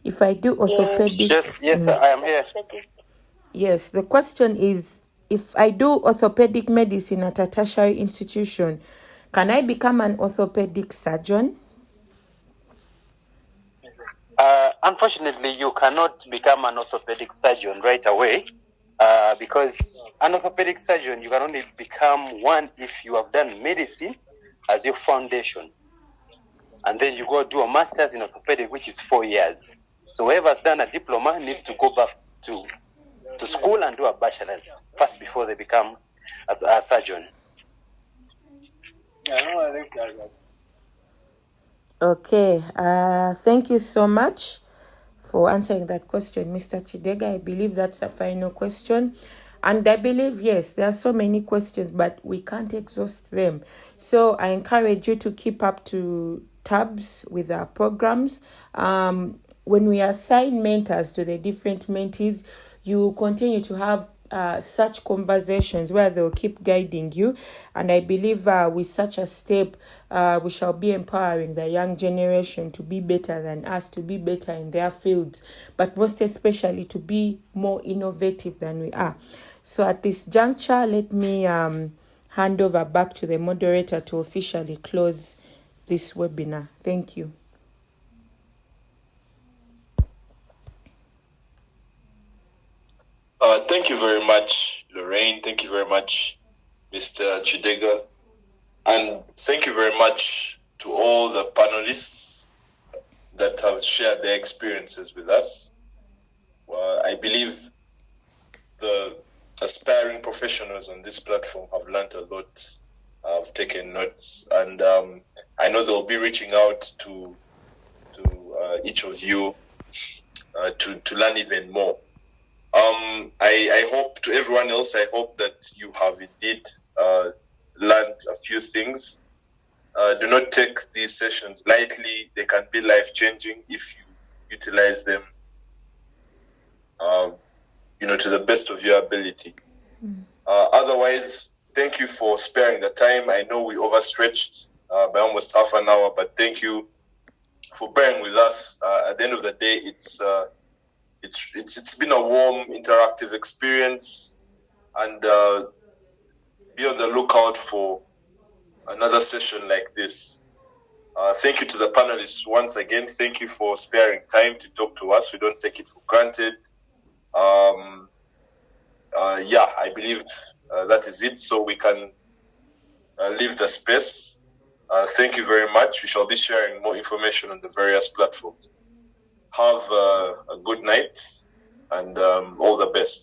if I do orthopedic. Yes, I am here. Yes, the question is, if I do orthopedic medicine at a tertiary institution, can I become an orthopedic surgeon? Unfortunately, you cannot become an orthopedic surgeon right away because an orthopedic surgeon, you can only become one if you have done medicine as your foundation. And then you go do a master's in orthopedic, which is 4 years. So whoever's done a diploma needs to go back to school and do a bachelor's first before they become a surgeon. Okay, thank you so much for answering that question, Mr. Chidega. I believe that's a final question. And I believe, yes, there are so many questions, but we can't exhaust them. So I encourage you to keep up to tabs with our programs. When we assign mentors to the different mentees, you continue to have such conversations where they'll keep guiding you. And I believe with such a step, we shall be empowering the young generation to be better than us, to be better in their fields, but most especially to be more innovative than we are. So at this juncture, let me hand over back to the moderator to officially close this webinar. Thank you. Thank you very much, Lorraine. Thank you very much, Mr. Chidega. And thank you very much to all the panelists that have shared their experiences with us. I believe the aspiring professionals on this platform have learned a lot, have taken notes, and I know they'll be reaching out to each of you to learn even more. I hope, to everyone else, I hope that you have indeed learned a few things. Do not take these sessions lightly. They can be life-changing if you utilize them, to the best of your ability. Otherwise, thank you for sparing the time. I know we overstretched by almost half an hour, but thank you for bearing with us. At the end of the day, it's been a warm, interactive experience, and be on the lookout for another session like this. Thank you to the panelists once again. Thank you for sparing time to talk to us. We don't take it for granted. I believe that is it, so we can leave the space. Thank you very much. We shall be sharing more information on the various platforms. Have a good night, and all the best.